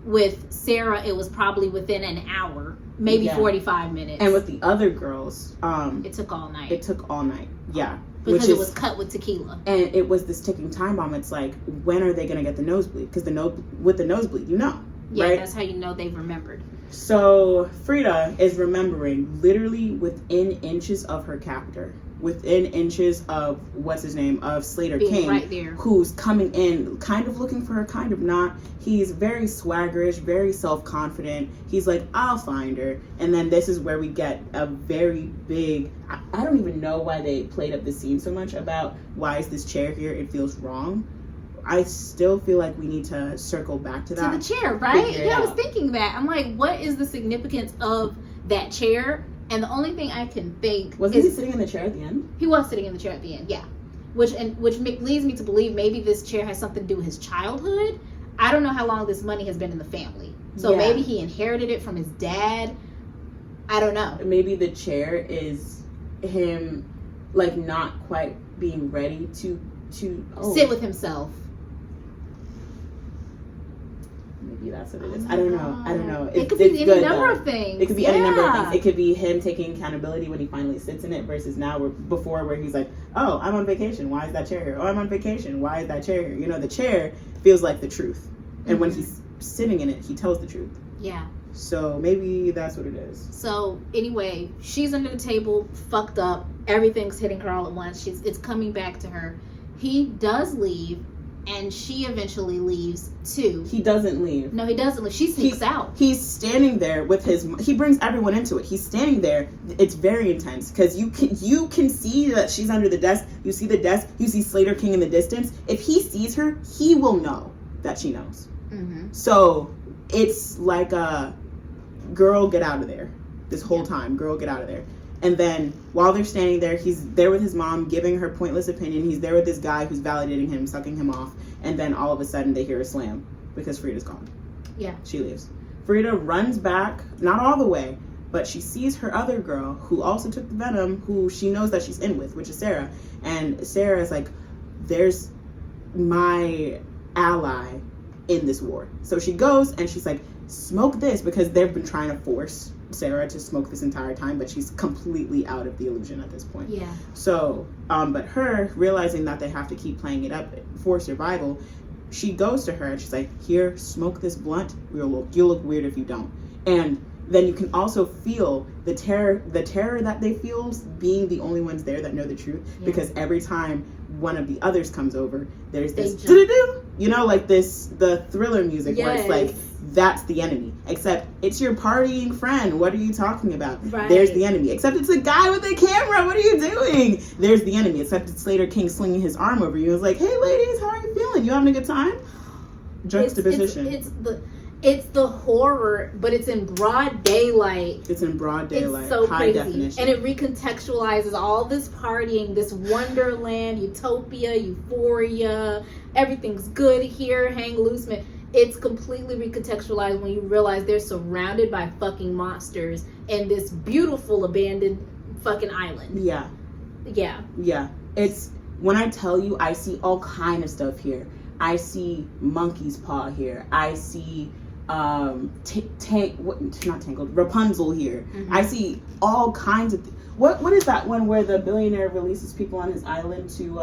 With Sarah, it was probably within an hour, maybe 45 minutes. And with the other girls, it took all night. Yeah. Because it was cut with tequila. And it was this ticking time bomb. It's like, when are they going to get the nosebleed? Because with the nosebleed, you know. Yeah, right? That's how you know they've remembered. So Frida is remembering literally within inches of her captor, within inches of of Slater being King, right there, who's coming in, kind of looking for her, kind of not. He's very swaggerish, very self-confident. He's like, I'll find her. And then this is where we get a very big, I don't even know why they played up the scene so much about why is this chair here, it feels wrong. I still feel like we need to circle back to that. To the chair, right? Yeah, I was thinking that. I'm like, what is the significance of that chair? And the only thing I can think Wasn't he sitting in the chair at the end? He was sitting in the chair at the end, yeah. Which leads me to believe maybe this chair has something to do with his childhood. I don't know how long this money has been in the family. So maybe he inherited it from his dad. I don't know. Maybe the chair is him, like, not quite being ready to sit with himself. Maybe that's what it is. I don't know. It could be any number of things. It could be any number of things. It could be him taking accountability when he finally sits in it versus now where he's like, oh, I'm on vacation. Why is that chair here? Oh, I'm on vacation. Why is that chair here? You know, the chair feels like the truth. And when he's sitting in it, he tells the truth. Yeah. So maybe that's what it is. So anyway, she's under the table, fucked up. Everything's hitting her all at once. It's coming back to her. He does leave. And she eventually leaves too. He doesn't leave. No, he doesn't leave. She sneaks out. He's standing there with he brings everyone into it. He's standing there. It's very intense because you can see that she's under the desk. You see the desk. You see Slater King in the distance. If he sees her, he will know that she knows. Mm-hmm. So it's like a girl, get out of there. This whole time, girl, get out of there. And then while they're standing there, he's there with his mom giving her pointless opinion. He's there with this guy who's validating him, sucking him off. And then all of a sudden they hear a slam because Frida's gone. Yeah. She leaves. Frida runs back, not all the way, but she sees her other girl who also took the venom, who she knows that she's in with, which is Sarah. And Sarah is like, there's my ally in this war. So she goes and she's like, smoke this, because they've been trying to force Sarah to smoke this entire time, but she's completely out of the illusion at this point. Yeah. So, but her realizing that they have to keep playing it up for survival, she goes to her and she's like, "Here, smoke this blunt. You'll look weird if you don't." And then you can also feel the terror that they feel being the only ones there that know the truth, because every time one of the others comes over, there's this like the thriller music where it's like, that's the enemy. Except it's your partying friend. What are you talking about? Right. There's the enemy. Except it's a guy with a camera. What are you doing? There's the enemy. Except it's Slater King slinging his arm over you. It's like, hey ladies, how are you feeling? You having a good time? Juxtaposition. It's the horror, but it's in broad daylight. It's in broad daylight. It's so high crazy. Definition. And it recontextualizes all this partying, this wonderland, utopia, euphoria. Everything's good here, hang loose, man. It's completely recontextualized when you realize they're surrounded by fucking monsters in this beautiful abandoned fucking island. Yeah. Yeah. Yeah. It's, when I tell you, I see all kind of stuff here. I see monkey's paw here. I see not Tangled, Rapunzel here. Mm-hmm. I see all kinds of what is that one where the billionaire releases people on his island to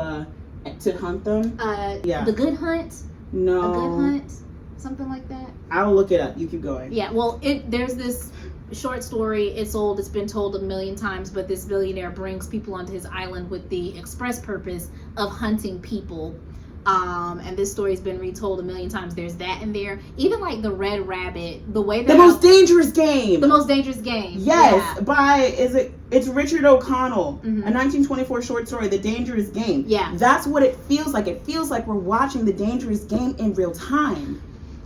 hunt them? The Good Hunt? No. A Good Hunt? something like that. I'll look it up. You keep going. Yeah, well, there's this short story. It's old. It's been told a million times, but this billionaire brings people onto his island with the express purpose of hunting people. And this story's been retold a million times. There's that in there. Even like the Red Rabbit, the way that The Most Dangerous Game. The Most Dangerous Game. Yes, yeah. It's Richard O'Connell, Mhm. a 1924 short story, The Dangerous Game. Yeah. That's what it feels like. It feels like we're watching The Dangerous Game in real time.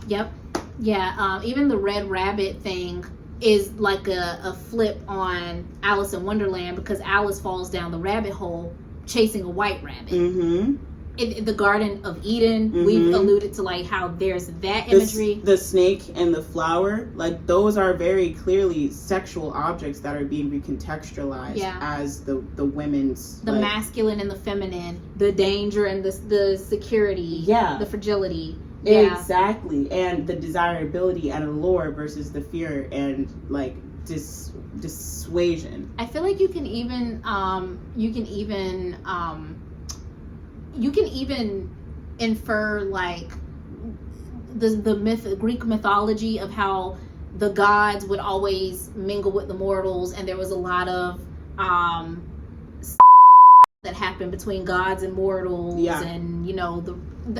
Yep. Yeah. Even the Red Rabbit thing is like a flip on Alice in Wonderland, because Alice falls down the rabbit hole chasing a white rabbit. Mm-hmm. In the Garden of Eden, we've alluded to like how there's that imagery. The snake and the flower, like those are very clearly sexual objects that are being recontextualized as the women's, the masculine and the feminine, the danger and the security, the fragility. Yeah. Exactly, and the desirability and allure versus the fear and like dissuasion. I feel like you can even infer like the Greek mythology of how the gods would always mingle with the mortals, and there was a lot of that happened between gods and mortals, and you know the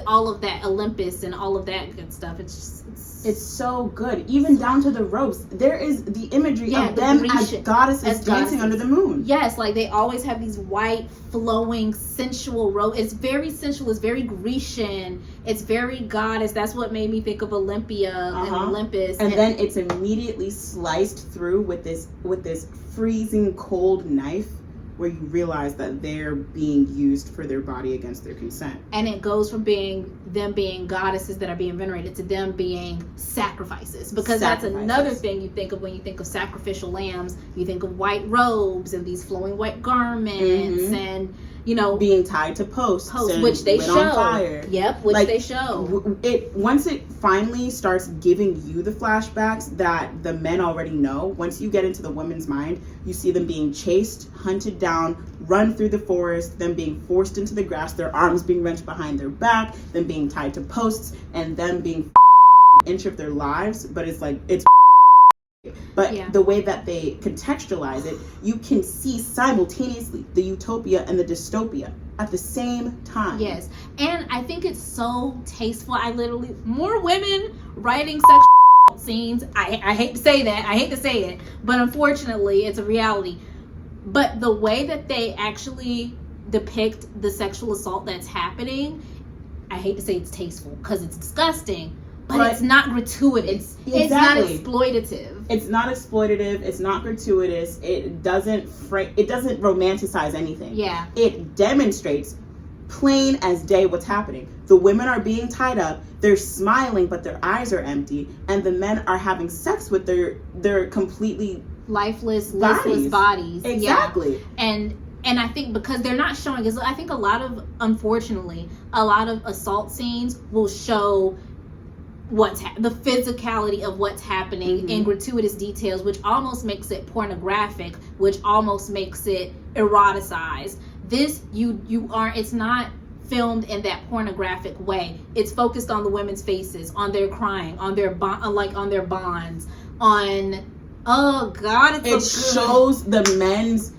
all of that Olympus and all of that good stuff. It's so good, even down to the ropes. There is the imagery of them as goddesses dancing under the moon. Yes, like they always have these white, flowing, sensual robes. It's very sensual. It's very Grecian. It's very goddess. That's what made me think of Olympia and Olympus. And then it's immediately sliced through with this freezing cold knife, where you realize that they're being used for their body against their consent. And it goes from them being goddesses that are being venerated to them being sacrifices. Because that's another thing you think of when you think of sacrificial lambs. You think of white robes and these flowing white garments and, you know, being tied to posts which they show. On fire. Yep, which they show. Once it finally starts giving you the flashbacks that the men already know, once you get into the women's mind, you see them being chased, hunted down, run through the forest, them being forced into the grass, their arms being wrenched behind their back, them being tied to posts, and them being an inch of their lives. But it's the way that they contextualize it, you can see simultaneously the utopia and the dystopia at the same time. Yes, and I think it's so tasteful. More women writing sexual scenes. I hate to say that. I hate to say it, but unfortunately, it's a reality. But the way that they actually depict the sexual assault that's happening, I hate to say it's tasteful because it's disgusting, but it's not gratuitous. It's not exploitative. It's not exploitative. It's not gratuitous. It doesn't romanticize anything. Yeah. It demonstrates plain as day what's happening. The women are being tied up. They're smiling, but their eyes are empty, and the men are having sex with their completely lifeless, listless bodies. Exactly. Yeah. And I think because they're not showing, because I think unfortunately, a lot of assault scenes will show the physicality of what's happening in gratuitous details, which almost makes it pornographic, which almost makes it eroticized. This it's not filmed in that pornographic way. It's focused on the women's faces, on their crying, on their on their bonds, on it shows the men's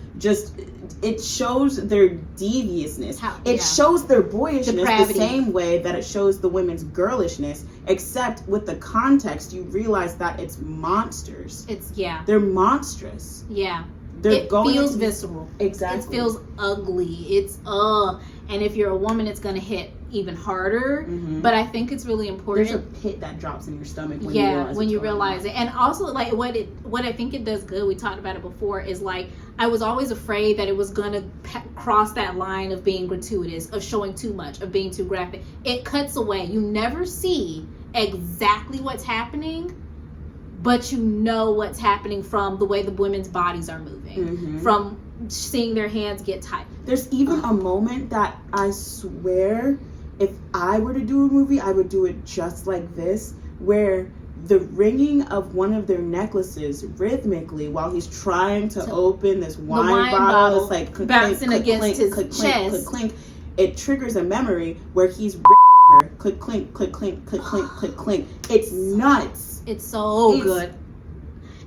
it shows their deviousness. It shows their boyishness the same way that it shows the women's girlishness, except with the context you realize that it's monsters. They're monstrous. Yeah. It feels visceral. Exactly. It feels ugly. And if you're a woman, it's going to hit even harder. But I think it's really important. There's a pit that drops in your stomach when you realize it. And also, like, what I think it does good, we talked about it before, is like, I was always afraid that it was going to cross that line of being gratuitous, of showing too much, of being too graphic. It cuts away. You never see exactly what's happening, but you know what's happening from the way the women's bodies are moving, from seeing their hands get tight. There's even a moment that I swear, if I were to do a movie, I would do it just like this, where the ringing of one of their necklaces rhythmically while he's trying to open this wine bottle, it's like bouncing against his chest. Clink, it triggers a memory where he's her. Click, clink, click, clink, click, clink, click, clink. It's nuts. It's so good.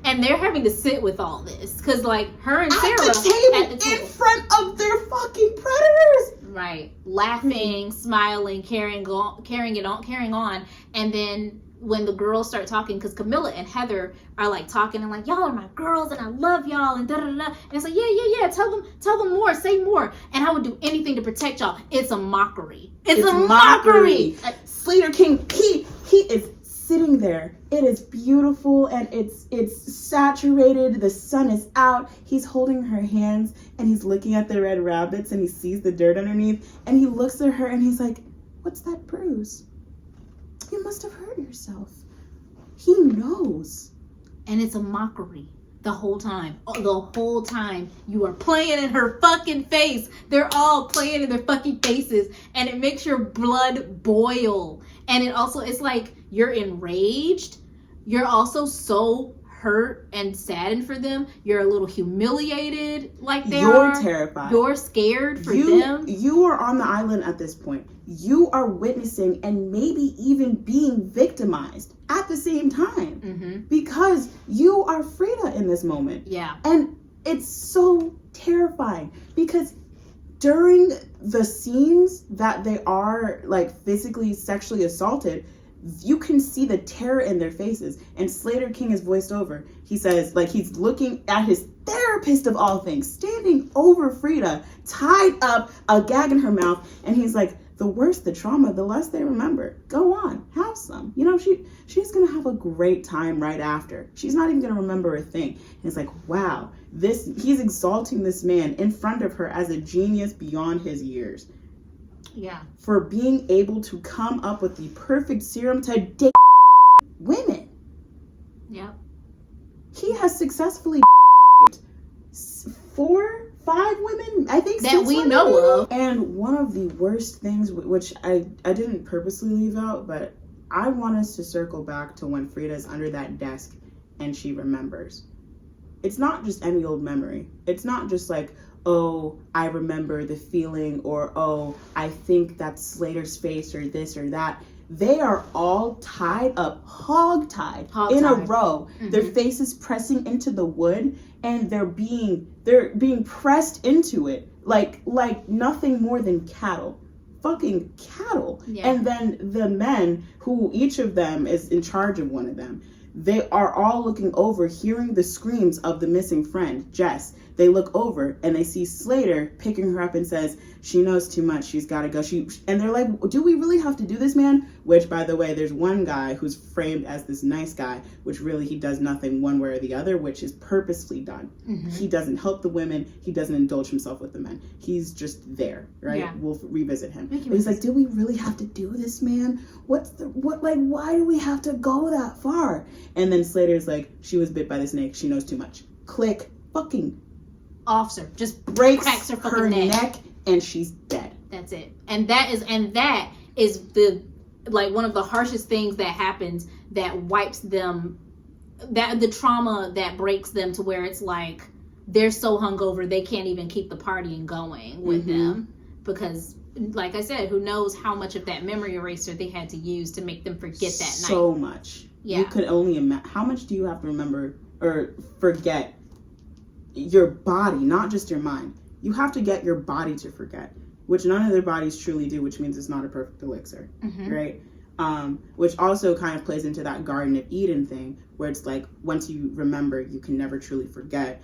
And they're having to sit with all this because, like, her and Sarah at the table in front of their fucking predators. Right, laughing, smiling, carrying on, and then when the girls start talking, because Camilla and Heather are like talking and like, y'all are my girls and I love y'all and da da da. And it's like, yeah, tell them more, say more, and I would do anything to protect y'all. It's a mockery. It's a mockery. Slater King, he is sitting there. It is beautiful and it's saturated. The sun is out. He's holding her hands and he's looking at the red rabbits and he sees the dirt underneath and he looks at her and he's like, what's that bruise? You must have hurt yourself. He knows. And it's a mockery the whole time. The whole time you are playing in her fucking face. They're all playing in their fucking faces. And it makes your blood boil. And it also, it's like you're enraged. You're also so hurt and saddened for them. You're a little humiliated like they are. You're terrified. You're scared for them. You are on the island at this point. You are witnessing and maybe even being victimized at the same time because you are Frida in this moment. Yeah. And it's so terrifying because during the scenes that they are like physically sexually assaulted, you can see the terror in their faces. And Slater King is voiced over. He says, like, he's looking at his therapist of all things, standing over Frida, tied up, a gag in her mouth. And he's like, the worse the trauma, the less they remember. Go on, have some. You know, she's going to have a great time right after. She's not even going to remember a thing. And it's like, wow, he's exalting this man in front of her as a genius beyond his years. Yeah. For being able to come up with the perfect serum to date women. Yep. He has successfully 4, 5 women, I think, that we know of. And one of the worst things, which I didn't purposely leave out, but I want us to circle back to when Frida's under that desk and she remembers. It's not just any old memory. It's not just like, oh, I remember the feeling, or oh, I think that's Slater's face, or this or that. They are all tied up, hog-tied in a row. Their faces pressing into the wood, and they're being pressed into it like nothing more than cattle. Fucking cattle. Yeah. And then the men, who each of them is in charge of one of them, they are all looking over, hearing the screams of the missing friend, Jess. They look over and they see Slater picking her up and says, she knows too much, she's got to go. And they're like, do we really have to do this, man? Which, by the way, there's one guy who's framed as this nice guy, which really he does nothing one way or the other, which is purposely done. He doesn't help the women. He doesn't indulge himself with the men. He's just there, right? Yeah. We'll revisit him. But he's like, do we really have to do this, man? Why do we have to go that far? And then Slater's like, she was bit by the snake. She knows too much. Click. Fucking officer just breaks cracks her fucking her neck and she's dead. That's it. And that is the, like, one of the harshest things that happens that wipes them, that the trauma that breaks them to where it's like they're so hungover they can't even keep the partying going with them, because, like I said, who knows how much of that memory eraser they had to use to make them forget that night. So much. Yeah. You could only imagine. How much do you have to remember or forget? Your body, not just your mind. You have to get your body to forget, which none of their bodies truly do, which means it's not a perfect elixir, right? Which also kind of plays into that Garden of Eden thing, where it's like, once you remember, you can never truly forget.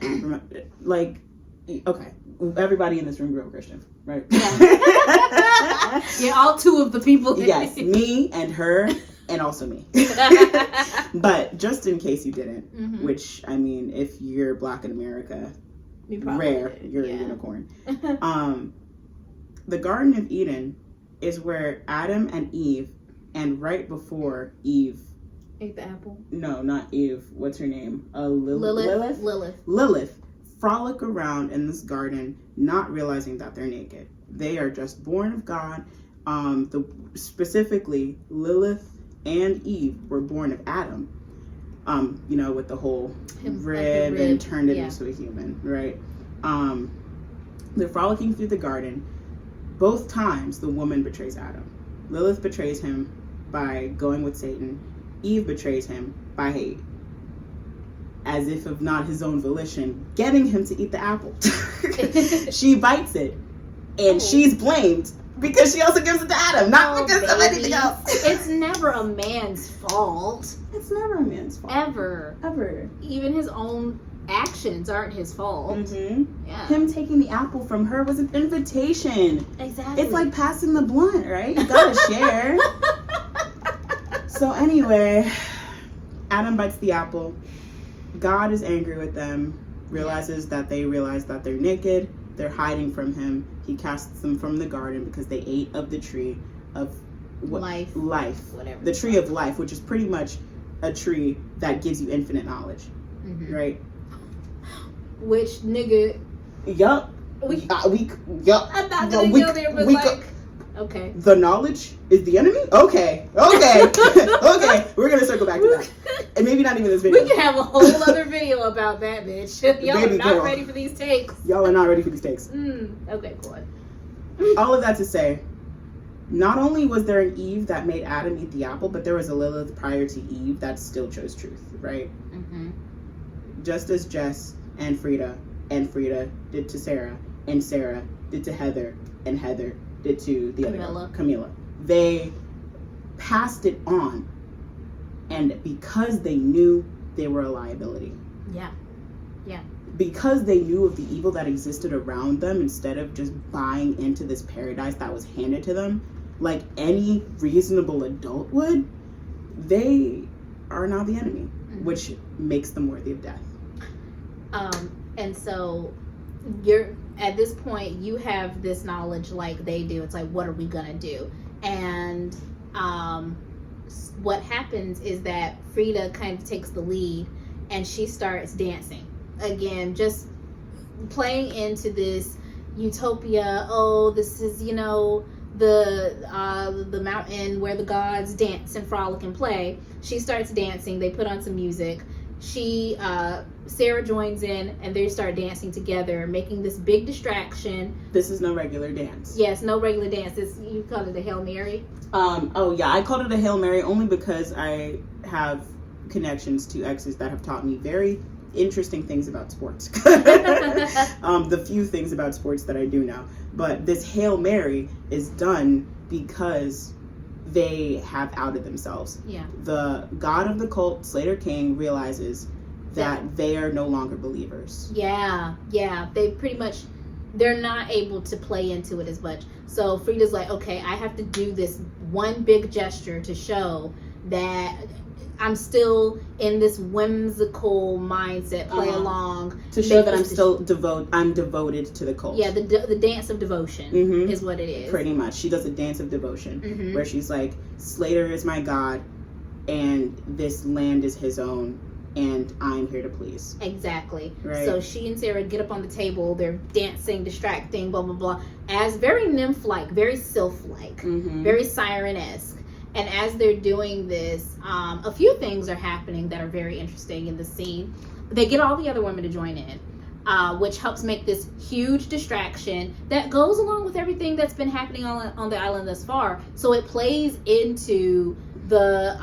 Like, okay, everybody in this room grew up Christian, right? Yeah, yeah, all 2 of the people. Yes, me and her. And also me. But just in case you didn't, which, I mean, if you're Black in America, rare, you're a unicorn. The Garden of Eden is where Adam and Eve, and right before Eve ate the apple. No, not Eve. What's her name? Lilith. Frolic around in this garden, not realizing that they're naked. They are just born of God. Specifically, Lilith and Eve were born of Adam, with the whole rib and turned it into a human, right? They're frolicking through the garden. Both times the woman betrays Adam. Lilith betrays him by going with Satan. Eve betrays him by hate. As if of not his own volition, getting him to eat the apple. She bites it. And she's blamed because she also gives it to Adam, not because of anything else. It's never a man's fault. It's never a man's fault. Ever. Even his own actions aren't his fault. Mm-hmm. Yeah. Him taking the apple from her was an invitation. Exactly. It's like passing the blunt, right? You gotta share. So anyway, Adam bites the apple. God is angry with them, realizes that they're naked, they're hiding from him. He casts them from the garden because they ate of the tree of life. Whatever. The tree of life, which is pretty much a tree that gives you infinite knowledge. Mm-hmm. Right? Which, nigga... Yup. Yup. I'm not gonna go there, but okay. The knowledge is the enemy? Okay. Okay. We're gonna circle back to that. And maybe not even this video. We can have a whole other video about that, bitch. Y'all are not ready for these takes. Y'all are not ready for these takes. Okay, go on. All of that to say, not only was there an Eve that made Adam eat the apple, but there was a Lilith prior to Eve that still chose truth, right? Mm-hmm. Just as Jess and Frida did to Sarah, and Sarah did to Heather, and Heather did to the other girl, Camilla. They passed it on, and because they knew they were a liability. Yeah. Because they knew of the evil that existed around them, instead of just buying into this paradise that was handed to them, like any reasonable adult would, they are now the enemy, which makes them worthy of death. And so you're at this point, you have this knowledge like they do. It's like, what are we gonna do? And what happens is that Frida kind of takes the lead, and she starts dancing again, just playing into this utopia. Oh, this is, the mountain where the gods dance and frolic and play. She starts dancing. They put on some music. Sarah joins in, and they start dancing together, making this big distraction. This is no regular dance. Yes, no regular dance. You call it a Hail Mary? I called it a Hail Mary only because I have connections to exes that have taught me very interesting things about sports. The few things about sports that I do know. But this Hail Mary is done because they have outed themselves. Yeah. The god of the cult, Slater King, realizes that they are no longer believers. Yeah. They're not able to play into it as much. So Frida's like, okay, I have to do this one big gesture to show that I'm still in this whimsical mindset, play along. To show that I'm devoted to the cult. Yeah, the dance of devotion is what it is. Pretty much. She does a dance of devotion where she's like, Slater is my god, and this land is his own, and I'm here to please. Exactly. Right. So she and Sarah get up on the table, they're dancing, distracting, blah, blah, blah, as very nymph-like, very sylph-like, very siren-esque. And as they're doing this, a few things are happening that are very interesting in the scene. They get all the other women to join in, which helps make this huge distraction that goes along with everything that's been happening on the island thus far. So it plays into the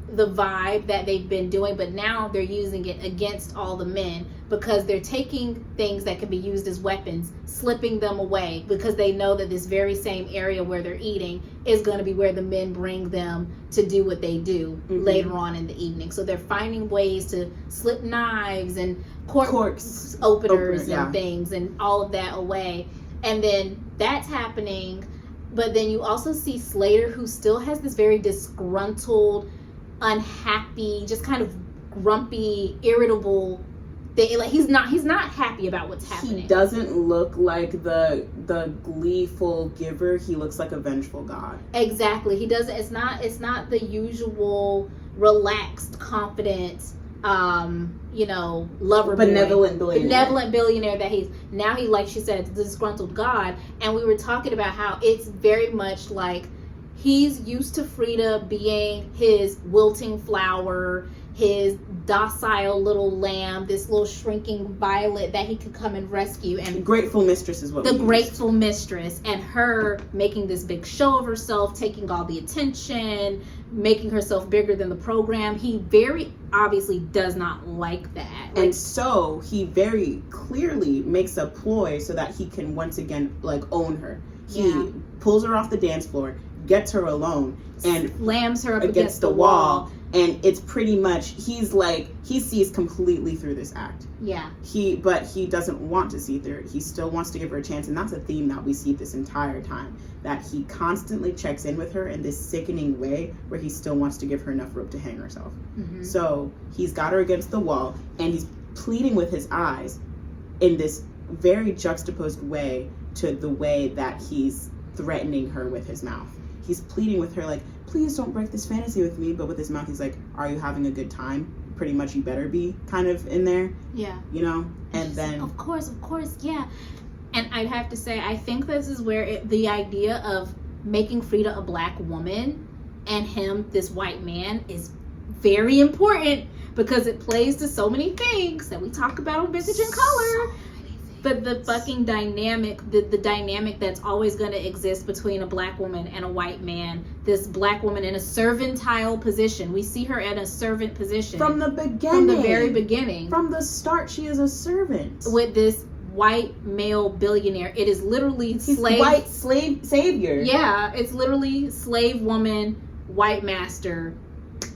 vibe that they've been doing, but now they're using it against all the men because they're taking things that can be used as weapons, slipping them away because they know that this very same area where they're eating is going to be where the men bring them to do what they do later on in the evening. So they're finding ways to slip knives and corks openers and things and all of that away. And then that's happening, but then you also see Slater, who still has this very disgruntled, unhappy, just kind of grumpy, irritable thing. Like he's not happy about what's happening. He doesn't look like the gleeful giver. He looks like a vengeful god. Exactly. He doesn't. It's not the usual relaxed, confident, lover, benevolent billionaire that he's now. He, like she said, is a disgruntled god. And we were talking about how it's very much like he's used to Frida being his wilting flower, his docile little lamb, this little shrinking violet that he could come and rescue. And grateful mistress is what the grateful mistress, and her making this big show of herself, taking all the attention, making herself bigger than the program. He very obviously does not like that. And so he very clearly makes a ploy so that he can once again like own her. He pulls her off the dance floor, gets her alone, and slams her up against the wall. And it's pretty much, he sees completely through this act. Yeah. But he doesn't want to see through it. He still wants to give her a chance. And that's a theme that we see this entire time. That he constantly checks in with her in this sickening way where he still wants to give her enough rope to hang herself. Mm-hmm. So he's got her against the wall and he's pleading with his eyes in this very juxtaposed way to the way that he's threatening her with his mouth. He's pleading with her like, please don't break this fantasy with me. But with his mouth, he's like, are you having a good time? Pretty much you better be, kind of in there. Yeah. You know? And then... Of course, yeah. And I'd have to say, I think this is where the idea of making Frida a black woman and him, this white man, is very important because it plays to so many things that we talk about on Vintage in Color. But the fucking dynamic, the dynamic that's always going to exist between a black woman and a white man. This black woman in a servantile position. We see her in a servant position. From the beginning. From the very beginning. From the start, she is a servant. With this white male billionaire. It is literally white slave savior. Yeah, it's literally slave woman, white master.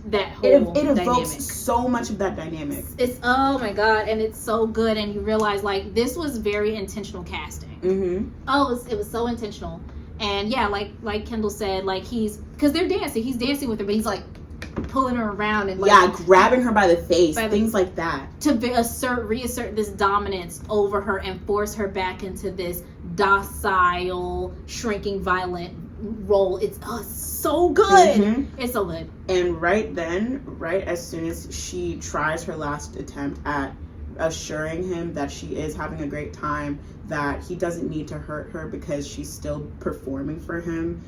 That whole it evokes dynamic. So much of that dynamic. It's oh my god, and it's so good, and you realize like this was very intentional casting. Mm-hmm. Oh, it was so intentional, and yeah, like Kendall said, like because they're dancing, he's dancing with her, but he's like pulling her around and like grabbing her by the face, things like that, to reassert this dominance over her and force her back into this docile, shrinking, violent role. It's so good. Mm-hmm. It's so good. And right as soon as she tries her last attempt at assuring him that she is having a great time, that he doesn't need to hurt her because she's still performing for him,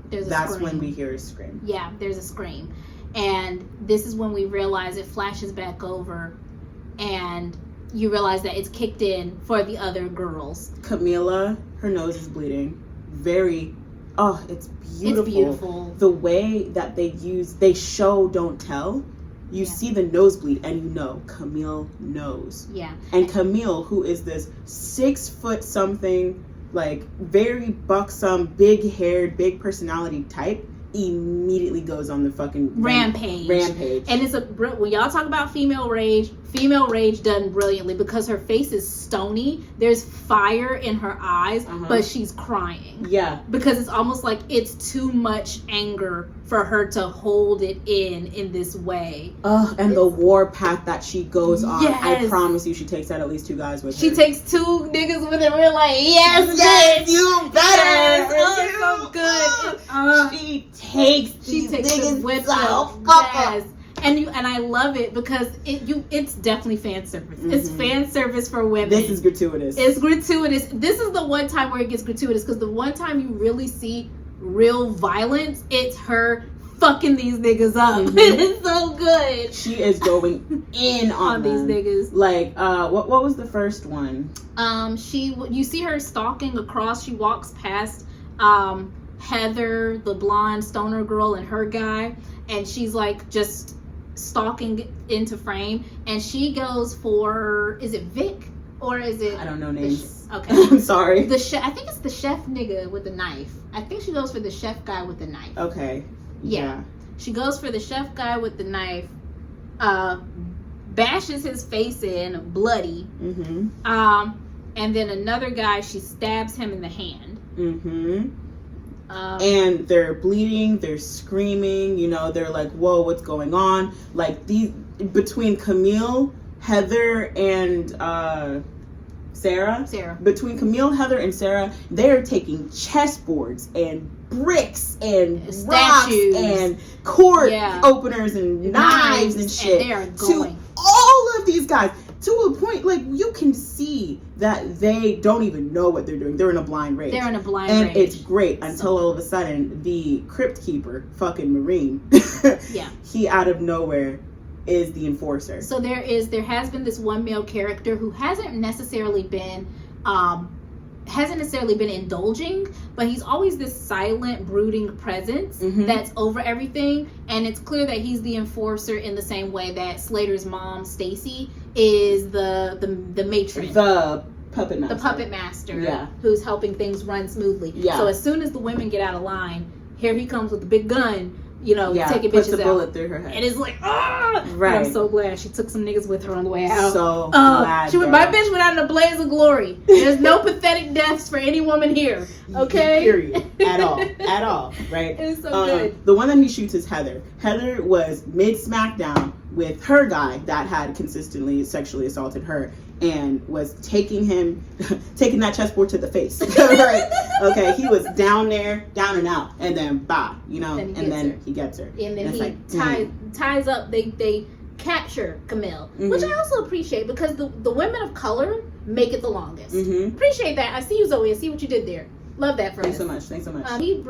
that's when we hear a scream. Yeah, there's a scream. And this is when we realize it flashes back over and you realize that it's kicked in for the other girls. Camila, her nose is bleeding. It's beautiful. It's beautiful. The way that they show, don't tell. You see the nosebleed and you know Camille knows. Yeah. And Camille, who is this 6 foot something, like very buxom, big haired, big personality type, immediately goes on the fucking rampage. And it's when y'all talk about female rage done brilliantly because her face is stony. There's fire in her eyes, but she's crying. Yeah. Because it's almost like it's too much anger for her to hold it in this way. The war path that she goes on. Yes. I promise you she takes out at least 2 guys with her. She takes 2 niggas with her. We're like, yes, you better. Yes. So good. She takes them with her. Yes. And I love it because it's definitely fan service. Mm-hmm. It's fan service for women. This is gratuitous. It's gratuitous. This is the one time where it gets gratuitous because the one time you really see real violence, it's her fucking these niggas up. Mm-hmm. It's so good. She is going in on these niggas. Like, what was the first one? You see her stalking across. She walks past Heather, the blonde stoner girl, and her guy, and she's like just stalking into frame, and she goes for, is it Vic or is it? I don't know names. Okay. I'm sorry. I think it's the chef nigga with the knife. I think she goes for the chef guy with the knife. Okay. Yeah. She goes for the chef guy with the knife, bashes his face in, bloody. Mm-hmm. And then another guy, she stabs him in the hand. Mm-hmm. And they're bleeding, they're screaming, they're like, whoa, what's going on? Like, between Camille, Heather, and Sarah. Between Camille, Heather, and Sarah, they're taking chessboards and bricks and rocks and cord openers and knives and shit. And they are going. To all of these guys. To a point, like, you can see that they don't even know what they're doing. They're in a blind rage. And it's great until all of a sudden, the crypt keeper, fucking Marine, he out of nowhere is the enforcer. So there has been this one male character who hasn't necessarily been indulging, but he's always this silent, brooding presence that's over everything, and it's clear that he's the enforcer in the same way that Slater's mom, Stacy, is the matron. The puppet master. The puppet master, who's helping things run smoothly. Yeah. So as soon as the women get out of line, here he comes with the big gun, taking puts bitches a bullet out. through her head. And it's like, ah! Right. And I'm so glad she took some niggas with her on the way out. So glad. My bitch went out in a blaze of glory. There's no pathetic deaths for any woman here. Okay? Period. At all. Right? It's so good. The one that he shoots is Heather. Heather was mid-smackdown with her guy that had consistently sexually assaulted her and was taking that chessboard to the face. Right? Okay, he was down and out, and then bah, he gets her. And then he ties up, they capture Camille, which I also appreciate because the women of color make it the longest. Appreciate that. I see you, Zoe. I see what you did there. Love that for us. Thanks so much.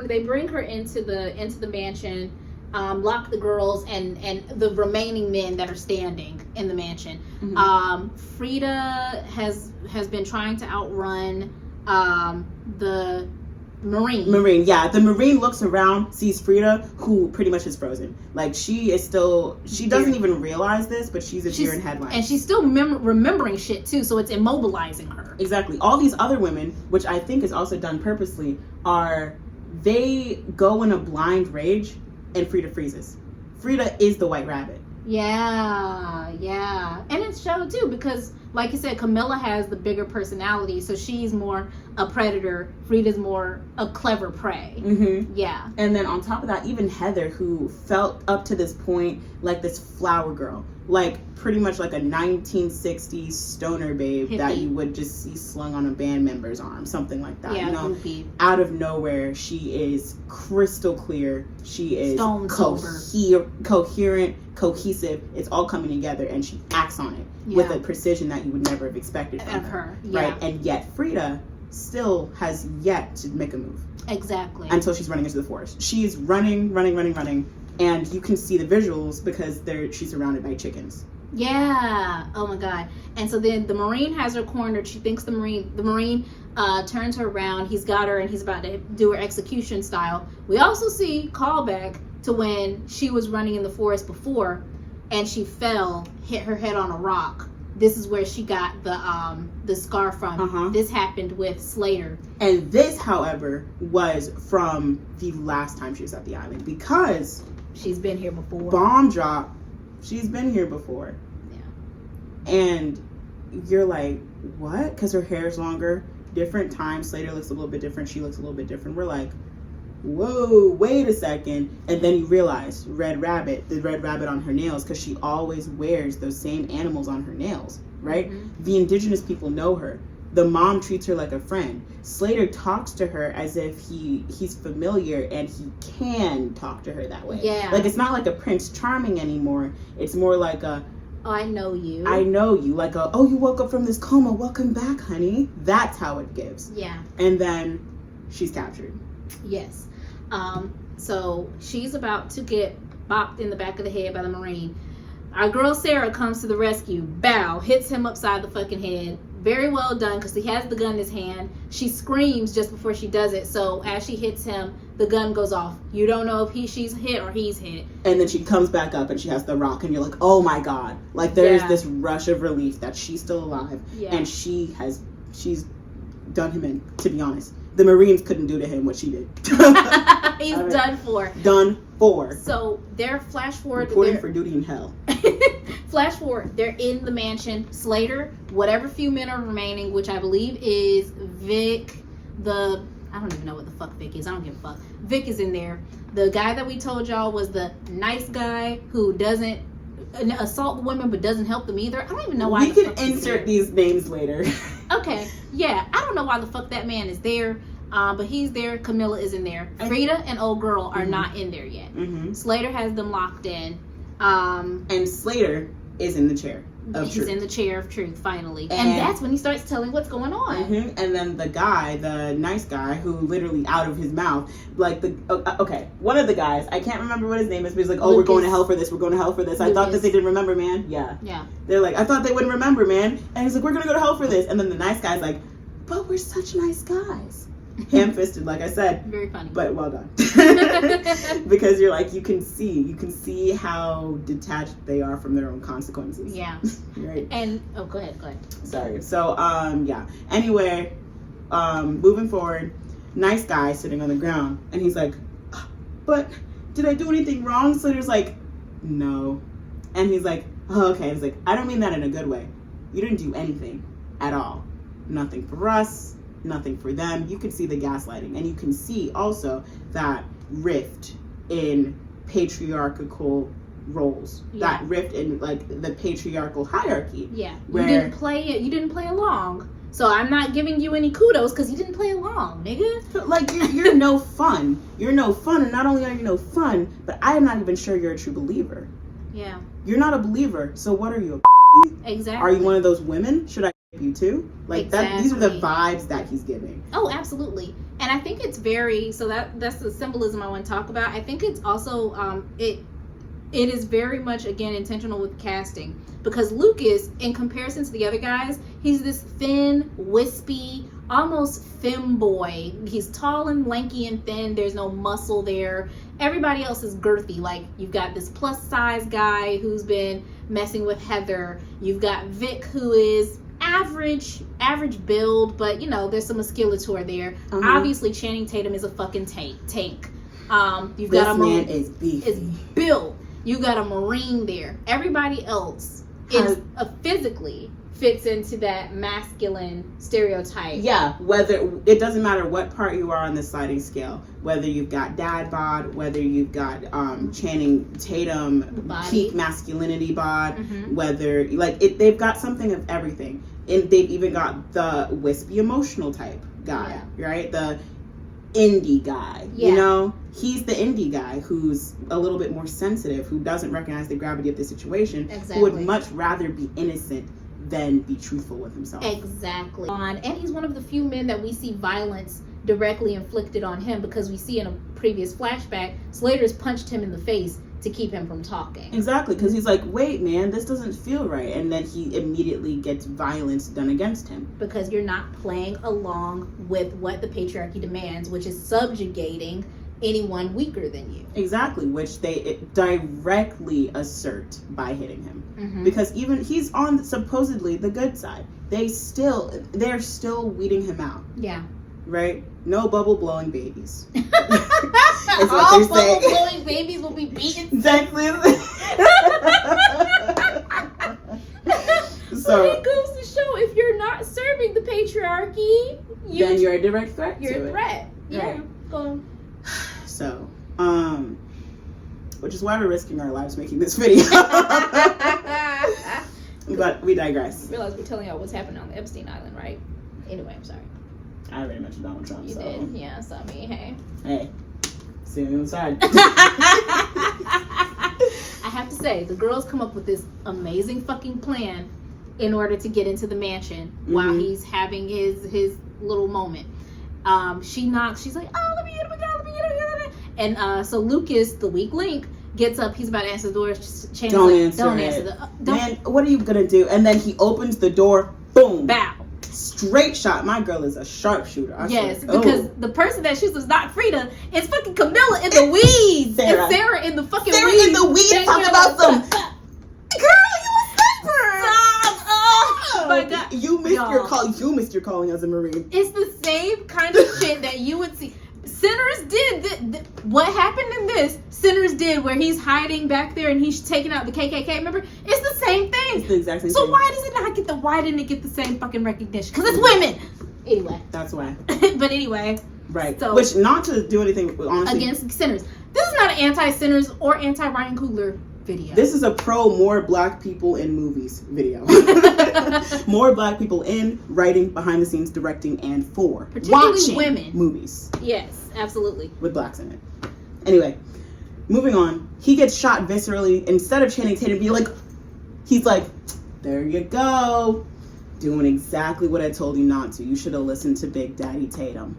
They bring her into the mansion, lock the girls and the remaining men that are standing in the mansion. Frida has been trying to outrun the Marine. Yeah. The Marine looks around, sees Frida, who pretty much is frozen. Like, she doesn't even realize this, but she's deer in headlights. And she's still remembering shit, too, so it's immobilizing her. Exactly. All these other women, which I think is also done purposely, they go in a blind rage, and Frida freezes. Frida is the White Rabbit. Yeah. And it's showed, too, because, like you said, Camilla has the bigger personality, so she's more a predator. Frida's more a clever prey. Yeah. And then on top of that, even Heather, who felt up to this point like this flower girl, like pretty much like a 1960s stoner babe hippie that you would just see slung on a band member's arm, something like that. Yeah, goofy. Out of nowhere, she is crystal clear. She is coherent, cohesive. It's all coming together, and she acts on it with a precision that you would never have expected from her. Right? And yet Frida still has yet to make a move. Exactly. Until she's running into the forest. She's running, and you can see the visuals because she's surrounded by chickens. Yeah. Oh my God. And so then the Marine has her cornered. She thinks the Marine turns her around. He's got her and he's about to do her execution style. We also see callback to when she was running in the forest before and she fell, hit her head on a rock. This is where she got the scar from. This happened with Slater. And this, however, was from the last time she was at the island because she's been here before. Bomb drop. She's been here before. Yeah. And you're like, what? Because her hair is longer. Different time. Slater looks a little bit different. She looks a little bit different. We're like, whoa, wait a second. And then you realize the red rabbit on her nails, because she always wears those same animals on her nails, right? The indigenous people know her. The mom treats her like a friend. Slater talks to her as if he's familiar and he can talk to her that way. Yeah. Like, it's not like a Prince Charming anymore. It's more like oh, I know you. Like oh, you woke up from this coma. Welcome back, honey. That's how it gives. Yeah. And then she's captured. Yes. So she's about to get bopped in the back of the head by the Marine. Our girl Sarah comes to the rescue. Bow, hits him upside the fucking head. Very well done, because he has the gun in his hand. She screams just before she does it. So as she hits him, the gun goes off. You don't know if she's hit or he's hit. And then she comes back up and she has the rock, and you're like, oh my God. Like, there's this rush of relief that she's still alive. Yeah. And she's done him in, to be honest. The Marines couldn't do to him what she did. He's done for. Done for. So they're flash forward. Reporting for duty in hell. Flash forward. They're in the mansion. Slater, whatever few men are remaining, which I believe is Vic, I don't even know what the fuck Vic is. I don't give a fuck. Vic is in there. The guy that we told y'all was the nice guy who doesn't assault women but doesn't help them either. I don't even know why. We can insert these names later. Okay. Yeah. I don't know why the fuck that man is there. But he's there. Camilla is in there. Frida and old girl are not in there yet. Slater has them locked in. And Slater is in the chair. of He's truth. in the chair of truth, finally. And that's when he starts telling what's going on. Mm-hmm. And then the guy, the nice guy, who literally out of his mouth, like one of the guys, I can't remember what his name is, but he's like, oh, Lucas. we're going to hell for this, we're going to hell for this. I thought that they didn't remember, man. Yeah. They're like, I thought they wouldn't remember, man. And he's like, we're going to go to hell for this. And then the nice guy's like, but we're such nice guys. Ham-fisted, like I said. Very funny. But well done. Because you're like, you can see how detached they are from their own consequences. Yeah. Right. And go ahead. Sorry. So yeah. Anyway, moving forward, nice guy sitting on the ground, and he's like, but did I do anything wrong? Slater's like, no. And he's like, oh, okay. He's like, I don't mean that in a good way. You didn't do anything at all. Nothing for us. Nothing for them. You can see the gaslighting, and you can see also that rift in patriarchal roles. Yeah. That rift in like the patriarchal hierarchy. Yeah. Where You didn't play along. So I'm not giving you any kudos because you didn't play along, nigga. Like you're no fun. You're no fun, and not only are you no fun, but I am not even sure you're a true believer. Yeah. You're not a believer. So what are you? Exactly. Are you one of those women? Should I you too? Like that. These are the Exactly. vibes that he's giving. Oh, absolutely. And I think it's very, so that's the symbolism I want to talk about. I think it's also it is very much, again, intentional with casting, because Lucas, in comparison to the other guys, he's this thin, wispy, almost femboy. He's tall and lanky and thin. There's no muscle there. Everybody else is girthy. Like, you've got this plus size guy who's been messing with Heather. You've got Vic, who is average build, but you know, there's some musculature there. Obviously Channing Tatum is a fucking tank. You've got a man is beefy. Is built. You got a Marine there. Everybody else is physically fits into that masculine stereotype. Yeah, whether it doesn't matter what part you are on the sliding scale, whether you've got dad bod, whether you've got Channing Tatum peak masculinity bod, whether like they've got something of everything, and they've even got the wispy emotional type guy, right? The indie guy, you know, he's the indie guy who's a little bit more sensitive, who doesn't recognize the gravity of the situation, who would much rather be innocent than be truthful with himself. Exactly. And he's one of the few men that we see violence directly inflicted on him, because we see in a previous flashback, Slater's punched him in the face to keep him from talking. Exactly, because he's like, wait, man, this doesn't feel right. And then he immediately gets violence done against him. Because you're not playing along with what the patriarchy demands, which is subjugating anyone weaker than you. Exactly, which they directly assert by hitting him. Because even he's on supposedly the good side. They're still weeding him out. Yeah. Right? No bubble blowing babies. All bubble blowing babies will be beaten. Exactly. So it goes to show, if you're not serving the patriarchy, then you're a direct threat. You're a threat. Yeah. Right. Go on. So, which is why we're risking our lives making this video. But we digress. I realize we're telling y'all what's happening on the Epstein Island, right? Anyway, I'm sorry. I already mentioned Donald Trump. You did, yeah. So I mean, hey, see you inside. I have to say, the girls come up with this amazing fucking plan in order to get into the mansion while he's having his little moment. She knocks. She's like, "Oh, let me get him again. And so Lucas, the weak link, gets up. He's about to answer the door. Don't answer. Man, what are you gonna do? And then he opens the door. Boom. Bow. Straight shot. My girl is a sharpshooter. Yes, because the person that shoots is not Frida. It's fucking Camilla in the weeds. Sarah. It's Sarah in the fucking Sarah weeds. in the weeds talking about some. Girl, you a sniper. Oh my God. You missed your call. You missed your calling as a Marine. It's the same kind of shit that you would see. Sinners did what happened in this. Sinners did, where he's hiding back there and he's taking out the KKK. Remember, it's the same thing. It's the exact same so thing. why didn't it get the same fucking recognition? Because it's women. Anyway. That's why. But anyway. Right. So, which, not to do anything honestly against sinners. This is not an anti-sinners or anti-Ryan Coogler video. This is a pro more black people in movies video. More black people in writing, behind the scenes, directing, and for particularly watching women movies. Yes, absolutely. With blacks in it. Anyway, moving on. He gets shot viscerally. Instead of Channing Tatum being like, he's like, There you go. Doing exactly what I told you not to. You should have listened to Big Daddy Tatum.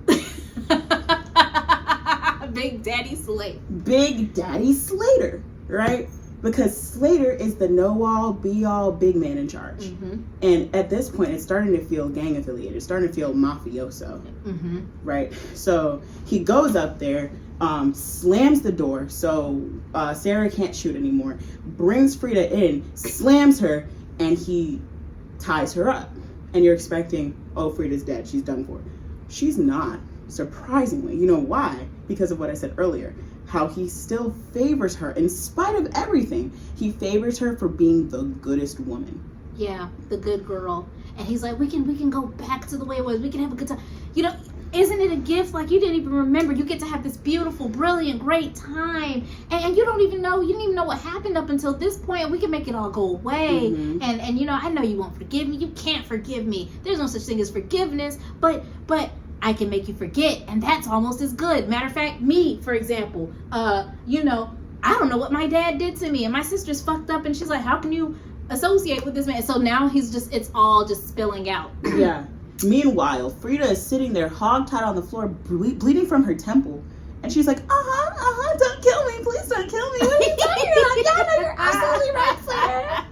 Big Daddy Slater. Big Daddy Slater, right? Because Slater is the know-all, be-all, big man in charge. Mm-hmm. And at this point, it's starting to feel gang affiliated. It's starting to feel mafioso, Mm-hmm. right? So he goes up there, slams the door so Sarah can't shoot anymore, brings Frida in, slams her, and he ties her up. And you're expecting, oh, Frida's dead. She's done for. She's not, surprisingly. You know why? Because of what I said earlier. How he still favors her in spite of everything. He favors her for being the goodest woman. Yeah, the good girl. And he's like, we can go back to the way it was. We can have a good time. You know, isn't it a gift? Like, you didn't even remember. You get to have this beautiful, brilliant, great time. And you didn't even know what happened up until this point. We can make it all go away. Mm-hmm. And you know, I know you won't forgive me. You can't forgive me. There's no such thing as forgiveness. But I can make you forget, and that's almost as good. Matter of fact, me, for example, you know, I don't know what my dad did to me, and my sister's fucked up, and she's like, how can you associate with this man? So now it's all just spilling out. Yeah. Meanwhile, Frida is sitting there hog-tied on the floor, bleeding from her temple, and she's like, don't kill me, please don't kill me. What are you talking about? Yeah, no, you're absolutely right,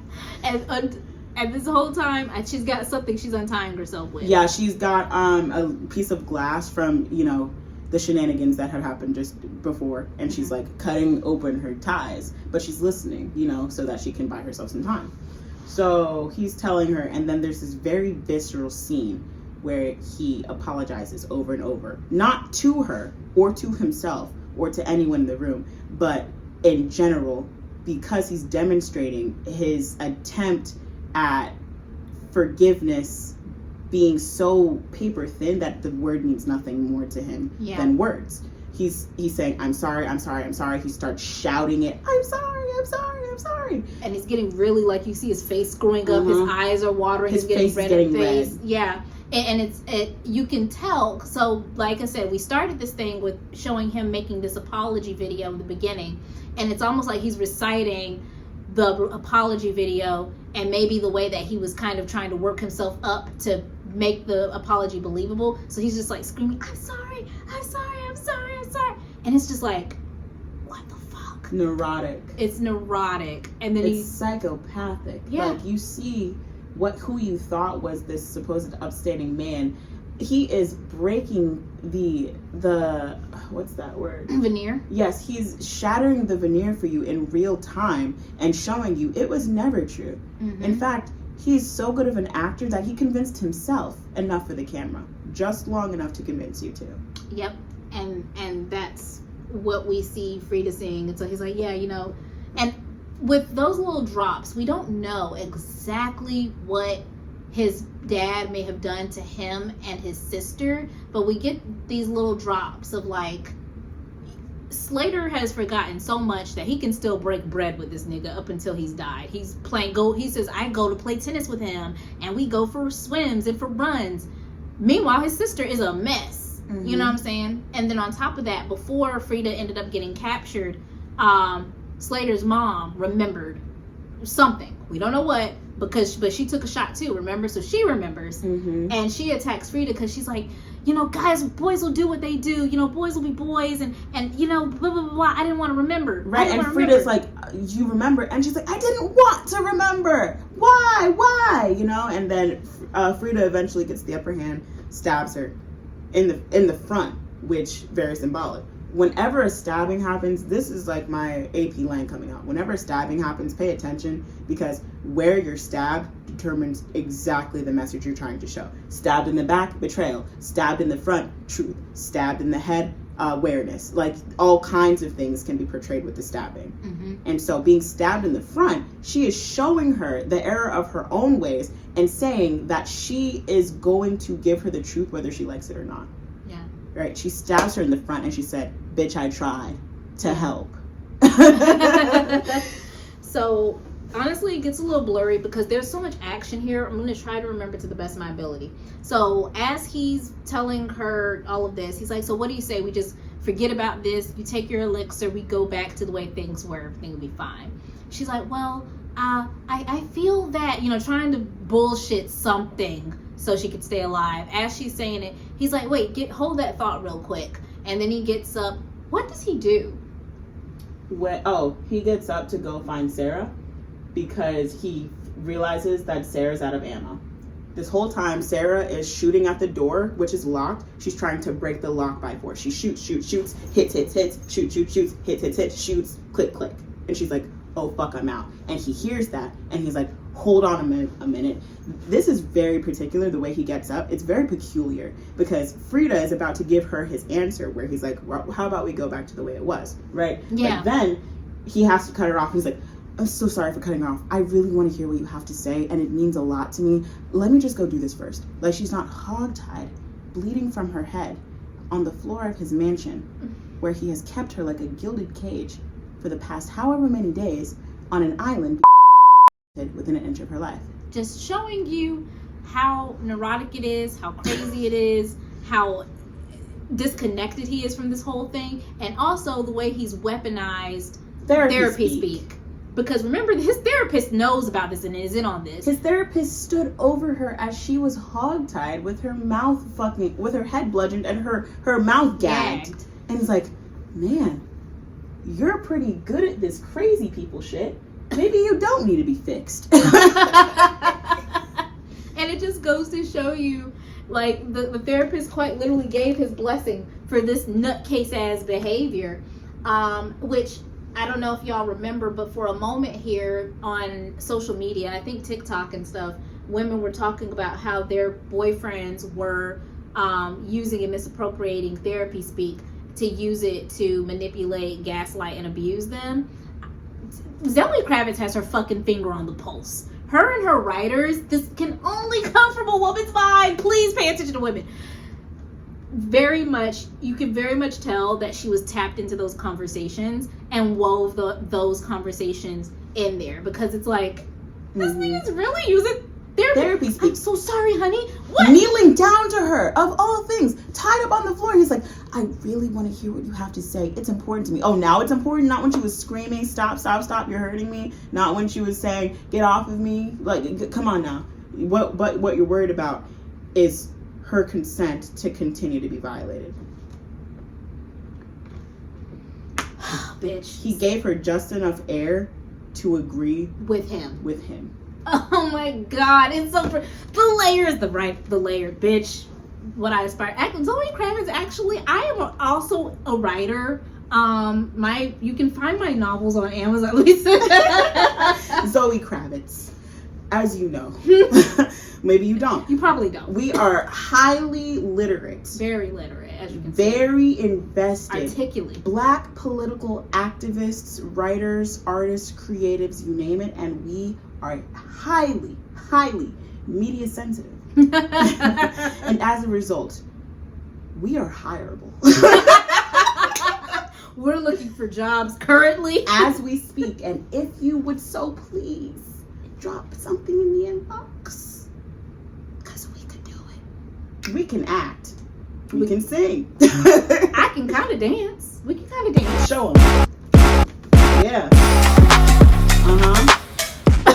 Slater. And this whole time, she's got something she's untying herself with. Yeah, she's got a piece of glass from, you know, the shenanigans that had happened just before. And she's, like, cutting open her ties. But she's listening, you know, so that she can buy herself some time. So he's telling her, and then there's this very visceral scene where he apologizes over and over. Not to her, or to himself, or to anyone in the room, but in general, because he's demonstrating his attempt at forgiveness being so paper thin that the word means nothing more to him than words. He's saying, I'm sorry. He starts shouting it, I'm sorry. And he's getting really, like, you see his face screwing up, his eyes are watering, his he's getting face red is getting in the face. red. Yeah. And you can tell. So, like I said, we started this thing with showing him making this apology video in the beginning, and it's almost like he's reciting the apology video, and maybe the way that he was kind of trying to work himself up to make the apology believable. So he's just like screaming, I'm sorry. And it's just like, what the fuck? Neurotic. It's neurotic. And then it's psychopathic. Yeah. Like, you see who you thought was this supposed upstanding man. He is breaking the what's that word? Veneer. Yes, he's shattering the veneer for you in real time and showing you it was never true. Mm-hmm. In fact, he's so good of an actor that he convinced himself enough for the camera, just long enough to convince you too. Yep. And that's what we see Frida seeing. And so he's like, yeah, you know, and with those little drops, we don't know exactly what his dad may have done to him and his sister, but we get these little drops of, like, Slater has forgotten so much that he can still break bread with this nigga up until he's died. He says, I go to play tennis with him, and we go for swims and for runs. Meanwhile, his sister is a mess. Mm-hmm. You know what I'm saying? And then on top of that, before Frida ended up getting captured, Slater's mom remembered something. We don't know what, but she took a shot too, remember? So she remembers. Mm-hmm. And she attacks Frida because she's like, you know, boys will do what they do. You know, boys will be boys, and you know, blah, blah, blah, blah. I didn't want to remember. Right, and Frida's like, you remember? And she's like, I didn't want to remember. Why? You know, and then Frida eventually gets the upper hand, stabs her in the front, which very symbolic. Whenever a stabbing happens, this is like my AP line coming out. Whenever a stabbing happens, pay attention, because where you're stabbed determines exactly the message you're trying to show. Stabbed in the back, betrayal. Stabbed in the front, truth. Stabbed in the head, awareness. Like, all kinds of things can be portrayed with the stabbing. Mm-hmm. And so being stabbed in the front, she is showing her the error of her own ways and saying that she is going to give her the truth whether she likes it or not. Yeah. Right? She stabs her in the front and she said, bitch, I tried to help. So, honestly, it gets a little blurry because there's so much action here. I'm going to try to remember to the best of my ability. So, as he's telling her all of this, he's like, so what do you say? We just forget about this. You take your elixir. We go back to the way things were. Everything will be fine. She's like, well, I feel that, trying to bullshit something so she could stay alive. As she's saying it, he's like, wait, hold that thought real quick. And then he gets up. What does he do? He gets up to go find Sarah because he realizes that Sarah's out of ammo. This whole time, Sarah is shooting at the door, which is locked. She's trying to break the lock by force. She shoots, hits, shoots, hits, shoots, click. And she's like, oh, fuck, I'm out. And he hears that, and he's like, hold on a minute. This is very particular, the way he gets up. It's very peculiar, because Frida is about to give her his answer, where he's like, well, how about we go back to the way it was, right? Yeah. But then he has to cut her off. He's like, I'm so sorry for cutting off. I really want to hear what you have to say, and it means a lot to me. Let me just go do this first. Like, she's not hogtied, bleeding from her head, on the floor of his mansion, where he has kept her like a gilded cage for the past however many days on an island within an inch of her life. Just showing you how neurotic it is, how crazy it is, how disconnected he is from this whole thing, and also the way he's weaponized therapy speak. Because remember, his therapist knows about this and is in on this. His therapist stood over her as she was hogtied with her with her head bludgeoned and her mouth gagged. And he's like, man, you're pretty good at this crazy people shit. Maybe you don't need to be fixed. And it just goes to show you, like, the therapist quite literally gave his blessing for this nutcase ass behavior, which I don't know if y'all remember, but for a moment here on social media, I think TikTok and stuff, women were talking about how their boyfriends were using and misappropriating therapy speak to use it to manipulate, gaslight, and abuse them. Zoe Kravitz has her fucking finger on the pulse. Her and her writers, this can only come from a woman's mind. Please pay attention to women. You can very much tell that she was tapped into those conversations and wove those conversations in there, because it's like, this thing is really using therapy speak. I'm so sorry, honey. What? Kneeling down to her, of all things, tied up on the floor. He's like, I really want to hear what you have to say. It's important to me. Oh, now it's important? Not when she was screaming, stop, you're hurting me. Not when she was saying, get off of me. Like, come on now. What you're worried about is her consent to continue to be violated. Bitch. He gave her just enough air to agree with him. Oh my god, it's so the layers, the layered bitch. What I aspire. Zoe Kravitz, actually, I am also a writer. You can find my novels on Amazon, Lisa. Zoe Kravitz, as you know. Maybe you don't. You probably don't. We are highly literate. Very literate, as you can see. Very invested. Articulate. Black political activists, writers, artists, creatives, you name it, and we are highly, highly media sensitive. And as a result, we are hireable. We're looking for jobs currently as we speak, and if you would so please drop something in the inbox, because we could do it. We can act. We can sing. I can kind of dance. We can kind of dance. Show them. Yeah.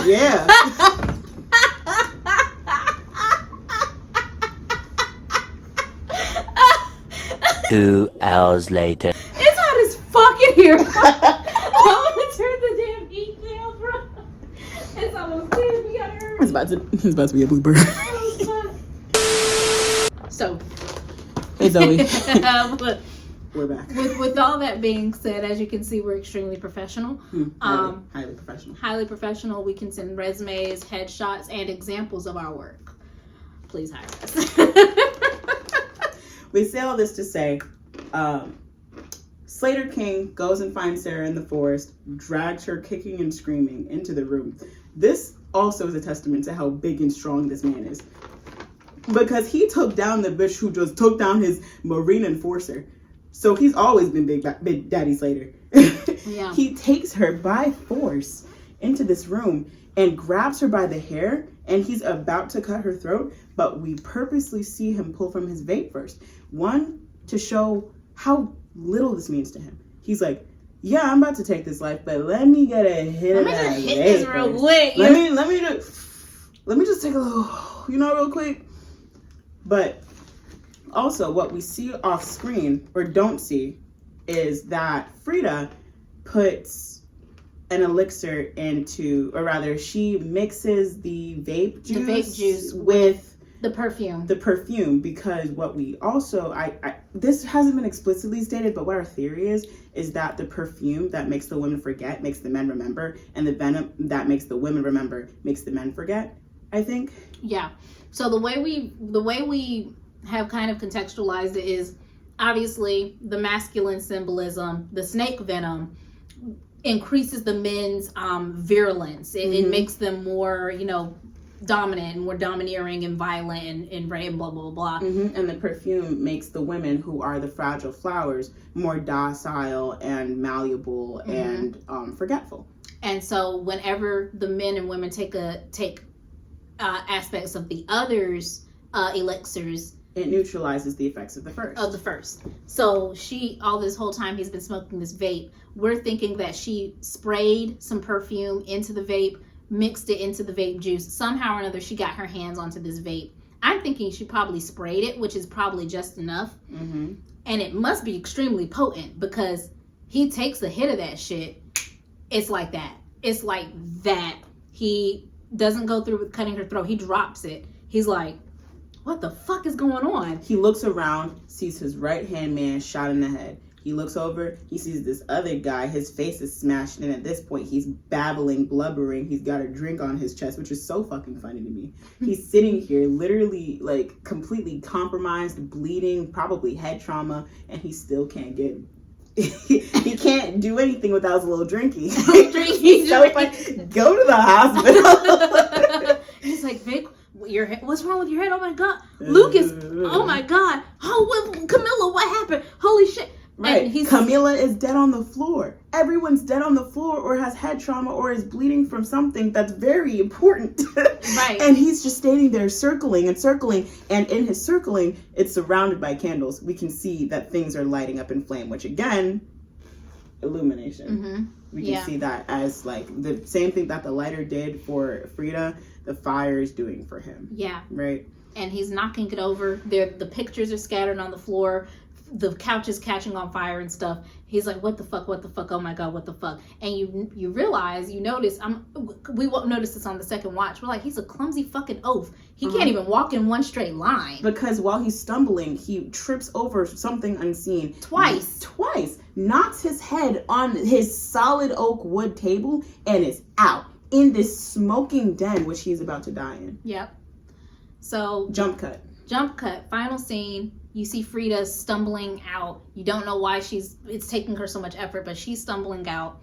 Yeah. 2 hours later. It's hot as fuck in here. I'm gonna turn the damn heat down, bro. It's almost clear. We got her. It's about to be a blooper. So, hey Zoe. Look, we're back. With all that being said, as you can see, we're extremely professional. Highly professional. Highly professional. We can send resumes, headshots, and examples of our work. Please hire us. We say all this to say, Slater King goes and finds Sarah in the forest, drags her kicking and screaming into the room. This also is a testament to how big and strong this man is. Because he took down the bitch who just took down his Marine enforcer. So he's always been Big Daddy Slater. Yeah. He takes her by force into this room and grabs her by the hair, and he's about to cut her throat, but we purposely see him pull from his vape first. One, to show how little this means to him. He's like, yeah, I'm about to take this life, but let me get a hit of that. Let me just hit this real quick. Let me just take a little, real quick. But also, what we see off screen or don't see is that Frida puts an elixir into, or rather, she mixes the vape juice with the perfume. Because what we also, this hasn't been explicitly stated, but what our theory is that the perfume that makes the women forget makes the men remember, and the venom that makes the women remember makes the men forget, I think. Yeah. So the way we have kind of contextualized it is obviously the masculine symbolism, the snake venom increases the men's virulence. It makes them more, dominant and more domineering and violent and blah blah blah. And the perfume makes the women, who are the fragile flowers, more docile and malleable and forgetful. And so whenever the men and women take aspects of the others elixirs, it neutralizes the effects of the first. So all this whole time he's been smoking this vape, we're thinking that she sprayed some perfume into the vape, mixed it into the vape juice. Somehow or another, she got her hands onto this vape. I'm thinking she probably sprayed it, which is probably just enough. And it must be extremely potent, because he takes a hit of that shit. It's like that. He doesn't go through with cutting her throat. He drops it. He's like, what the fuck is going on? He looks around, sees his right-hand man shot in the head. He looks over, he sees this other guy, his face is smashed, and at this point he's babbling, blubbering. He's got a drink on his chest, which is so fucking funny to me. He's sitting here literally like completely compromised, bleeding, probably head trauma, and he still can't get he can't do anything without his little drinky. He's so funny. Go to the hospital. He's like, Vic, what's wrong with your head? Oh my god. Lucas, oh my god. Oh, Camilla, what happened? Holy shit. Right. Camila is dead on the floor. Everyone's dead on the floor or has head trauma or is bleeding from something that's very important. Right. And he's just standing there circling. And in his circling, it's surrounded by candles. We can see that things are lighting up in flame, which again, illumination. We can see that as like the same thing that the lighter did for Frida, the fire is doing for him. Yeah. Right. And he's knocking it over. The pictures are scattered on the floor. The couch is catching on fire and stuff. He's like, what the fuck, oh my god, what the fuck. And you realize, you notice, we won't notice this on the second watch, we're like, he's a clumsy fucking oaf. He can't even walk in one straight line. Because while he's stumbling, he trips over something unseen. Twice. Knocks his head on his solid oak wood table and is out in this smoking den, which he's about to die in. Yep. So Jump cut, final scene. You see Frida stumbling out. You don't know why it's taking her so much effort, but she's stumbling out.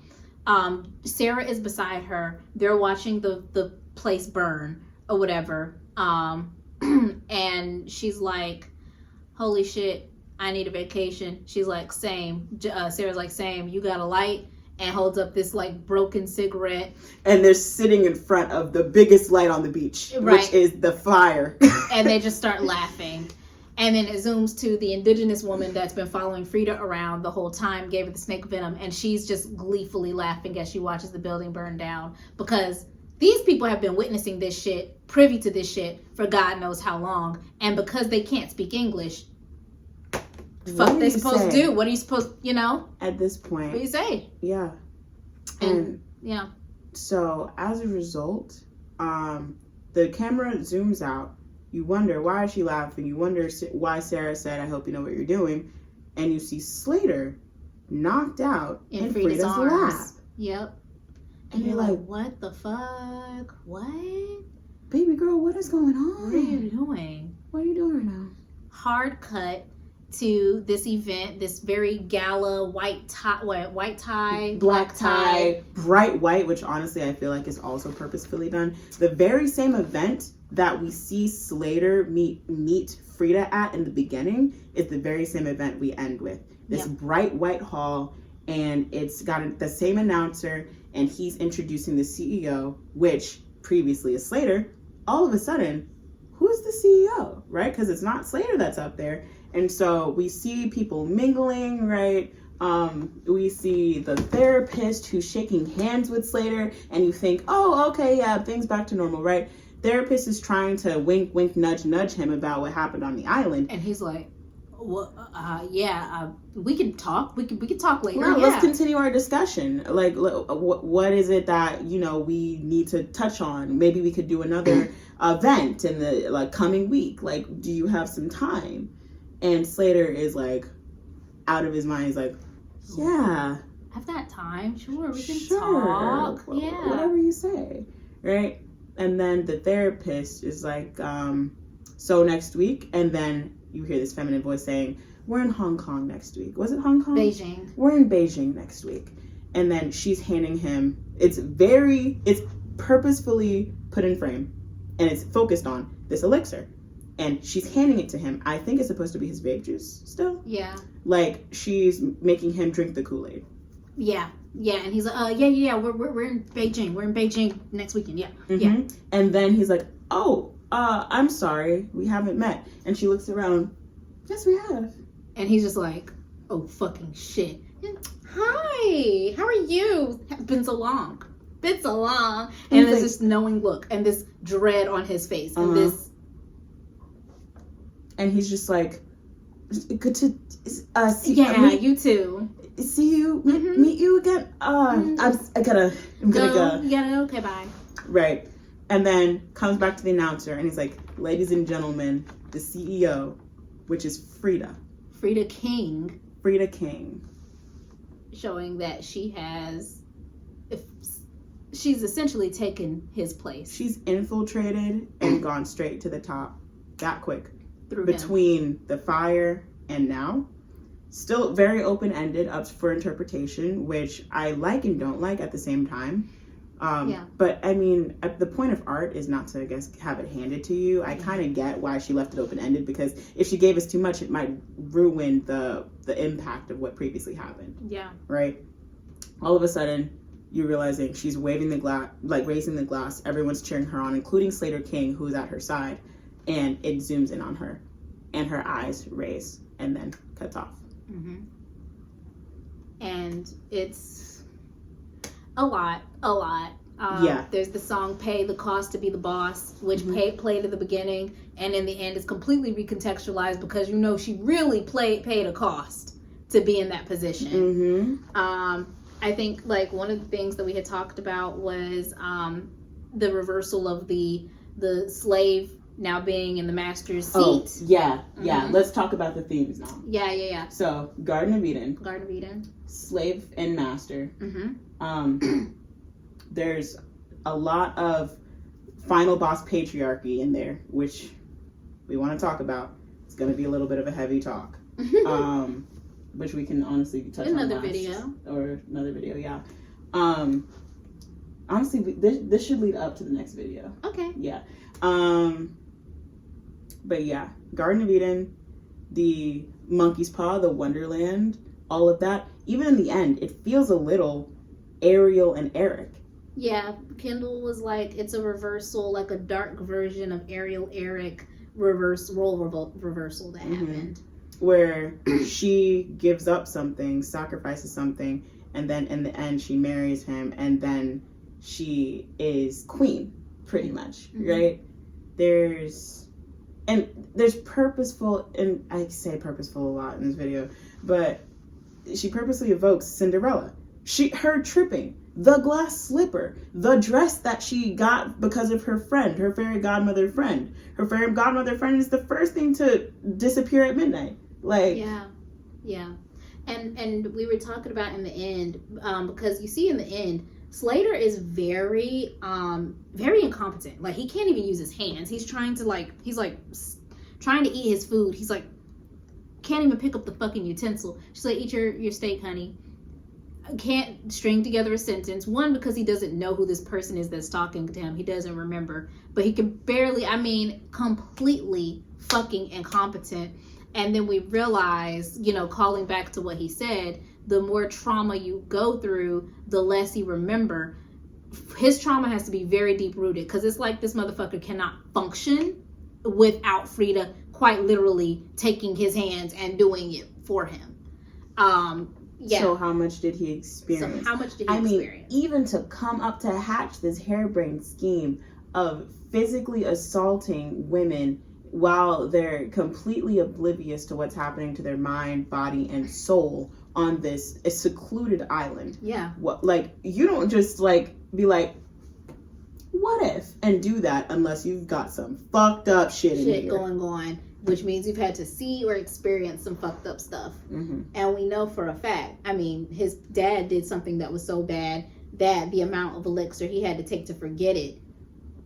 Sarah is beside her. They're watching the place burn or whatever. And she's like, holy shit, I need a vacation. She's like, same. Sarah's like, same. You got a light? And holds up this like broken cigarette. And they're sitting in front of the biggest light on the beach, which is the fire. And they just start laughing. And then it zooms to the indigenous woman that's been following Frida around the whole time, gave her the snake venom, and she's just gleefully laughing as she watches the building burn down. Because these people have been witnessing this shit, privy to this shit, for God knows how long. And because they can't speak English, fuck they supposed to do? What are you supposed, At this point. What do you say? Yeah. And yeah. So, as a result, the camera zooms out. You wonder, why is she laughing? You wonder why Sarah said, I hope you know what you're doing. And you see Slater knocked out in Frida's lap. Yep. And you're like, what the fuck? What? Baby girl, what is going on? What are you doing? What are you doing right now? Hard cut to this event, this very gala white tie, black tie, bright white, which honestly I feel like is also purposefully done. The very same event that we see Slater meet Frida at in the beginning is the very same event we end with. This bright white hall, and it's got the same announcer, and he's introducing the CEO, which previously is Slater. All of a sudden, who's the CEO, right? Because it's not Slater that's up there. And so we see people mingling, right? We see the therapist who's shaking hands with Slater, and you think, oh, okay, yeah, things back to normal, right? Therapist is trying to wink, wink, nudge, nudge him about what happened on the island. And he's like, well, we can talk. We can talk later. No, let's continue our discussion. Like, what is it that, we need to touch on? Maybe we could do another event in the coming week. Like, do you have some time? And Slater is like out of his mind. He's like, yeah, I've got time. Sure, we can sure. talk. Yeah, whatever you say, right? And then the therapist is like, so next week, and then you hear this feminine voice saying, we're in Hong Kong next week. Was it Hong Kong? Beijing. We're in Beijing next week. And then she's handing him, it's purposefully put in frame, and it's focused on this elixir. And she's handing it to him. I think it's supposed to be his vape juice still. Yeah. Like, she's making him drink the Kool-Aid. Yeah. Yeah, and he's like, yeah, we're in Beijing. We're in Beijing next weekend. Yeah. Mm-hmm. Yeah. And then he's like, oh, I'm sorry, we haven't met. And she looks around, yes, we have. And he's just like, oh, fucking shit. Hi, how are you? Been so long. And there's like, this knowing look and this dread on his face. And this. And he's just like, good to see you too. See you, meet you again. I'm gonna go. You gotta go? Okay, bye. Right. And then comes back to the announcer and he's like, ladies and gentlemen, the CEO, which is Frida King. Showing that she's essentially taken his place. She's infiltrated and gone straight to the top that quick. Between the fire and now. Still very open-ended, up for interpretation, which I like and don't like at the same time. But I mean, the point of art is not to, I guess, have it handed to you. I kind of get why she left it open-ended, because if she gave us too much, it might ruin the impact of what previously happened. Yeah. Right? All of a sudden, you're realizing she's waving the glass, like raising the glass. Everyone's cheering her on, including Slater King, who's at her side. And it zooms in on her. And her eyes raise and then cuts off. Mm-hmm. And it's a lot. There's the song Pay the Cost to Be the Boss, which played at the beginning, and in the end is completely recontextualized because she really paid a cost to be in that position. I think like one of the things that we had talked about was the reversal of the slave now being in the master's seat. Oh, yeah. Let's talk about the themes now. Yeah. So, Garden of Eden. Slave and master. There's a lot of final boss patriarchy in there, which we want to talk about. It's going to be a little bit of a heavy talk. Which we can honestly touch on another video, yeah. Honestly, this should lead up to the next video. Okay. Yeah. But yeah, Garden of Eden, the Monkey's Paw, the Wonderland, all of that. Even in the end, it feels a little Ariel and Eric. Yeah, Kendall was like, it's a reversal, like a dark version of Ariel Eric reversal that happened. Where she gives up something, sacrifices something, and then in the end she marries him, and then she is queen, pretty much, right? There's purposeful, and I say purposeful a lot in this video, but she purposely evokes Cinderella. Her tripping, the glass slipper, the dress that she got because of her friend, her fairy godmother friend. Her fairy godmother friend is the first thing to disappear at midnight. Like, yeah. And we were talking about in the end, because you see in the end, Slater is very incompetent. Like, he can't even use his hands. He's trying to trying to eat his food. He's like, can't even pick up the fucking utensil. She's like, eat your steak, honey. Can't string together a sentence. One, because he doesn't know who this person is that's talking to him. He doesn't remember. But he can barely, completely fucking incompetent. And then we realize, calling back to what he said, the more trauma you go through, the less you remember. His trauma has to be very deep rooted, because it's like this motherfucker cannot function without Frida quite literally taking his hands and doing it for him. Yeah. So how much did he experience? So how much did he experience? Even to come up to hatch this harebrained scheme of physically assaulting women while they're completely oblivious to what's happening to their mind, body, and soul on this secluded island. Yeah. What, like, you don't just like be like, what if, and do that unless you've got some fucked up shit in here going on, which means you've had to see or experience some fucked up stuff. Mm-hmm. And we know for a fact, I mean, his dad did something that was so bad that the amount of elixir he had to take to forget it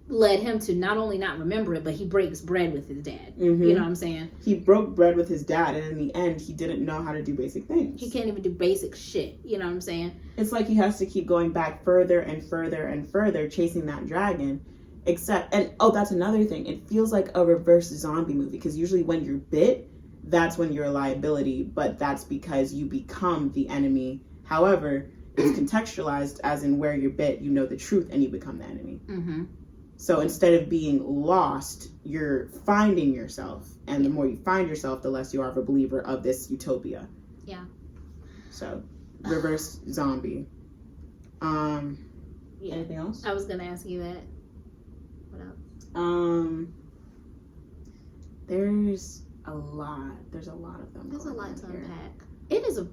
led him to not only not remember it, but he breaks bread with his dad. Mm-hmm. You know what I'm saying? He broke bread with his dad, and in the end, he didn't know how to do basic things. He can't even do basic shit. You know what I'm saying? It's like he has to keep going back further and further and further, chasing that dragon. Except, and oh, that's another thing. It feels like a reverse zombie movie, because usually when you're bit, that's when you're a liability, but that's because you become the enemy. However, it's contextualized as in where you're bit, you know the truth, and you become the enemy. Mm-hmm. So instead of being lost, you're finding yourself. And the more you find yourself, the less you are of a believer of this utopia. Yeah. So, reverse zombie. Anything else? I was going to ask you that. What else? There's a lot. There's a lot of them. There's a lot to here. unpack. It is it's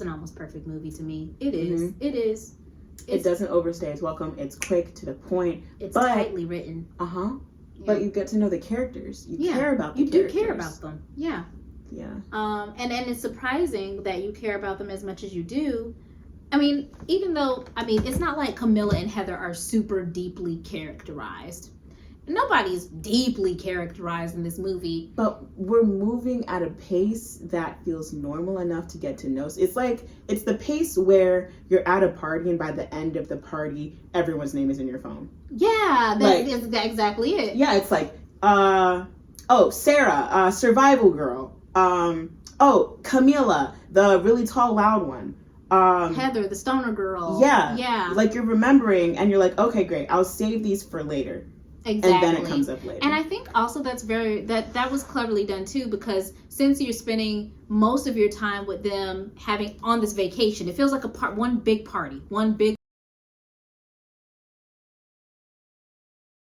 an almost perfect movie to me. It is. Mm-hmm. It is. It doesn't overstay its welcome. It's quick, to the point. It's but, tightly written. Uh-huh. Yeah. But you get to know the characters. You care about the characters. You do care characters. about them. Yeah. Yeah. And it's surprising that you care about them as much as you do. I mean, even though, it's not like Camilla and Heather are super deeply characterized. Nobody's deeply characterized in this movie. But we're moving at a pace that feels normal enough to get to know. It's like, it's the pace where you're at a party and by the end of the party, everyone's name is in your phone. Yeah, that's exactly it. Yeah, it's like, Sarah, survival girl. Camila, the really tall, loud one. Heather, the stoner girl. Yeah. Yeah. Like, you're remembering and you're like, okay, great, I'll save these for later. Exactly. And then it comes up later. And I think also that was cleverly done too, because since you're spending most of your time with them having on this vacation, it feels like one big party, one big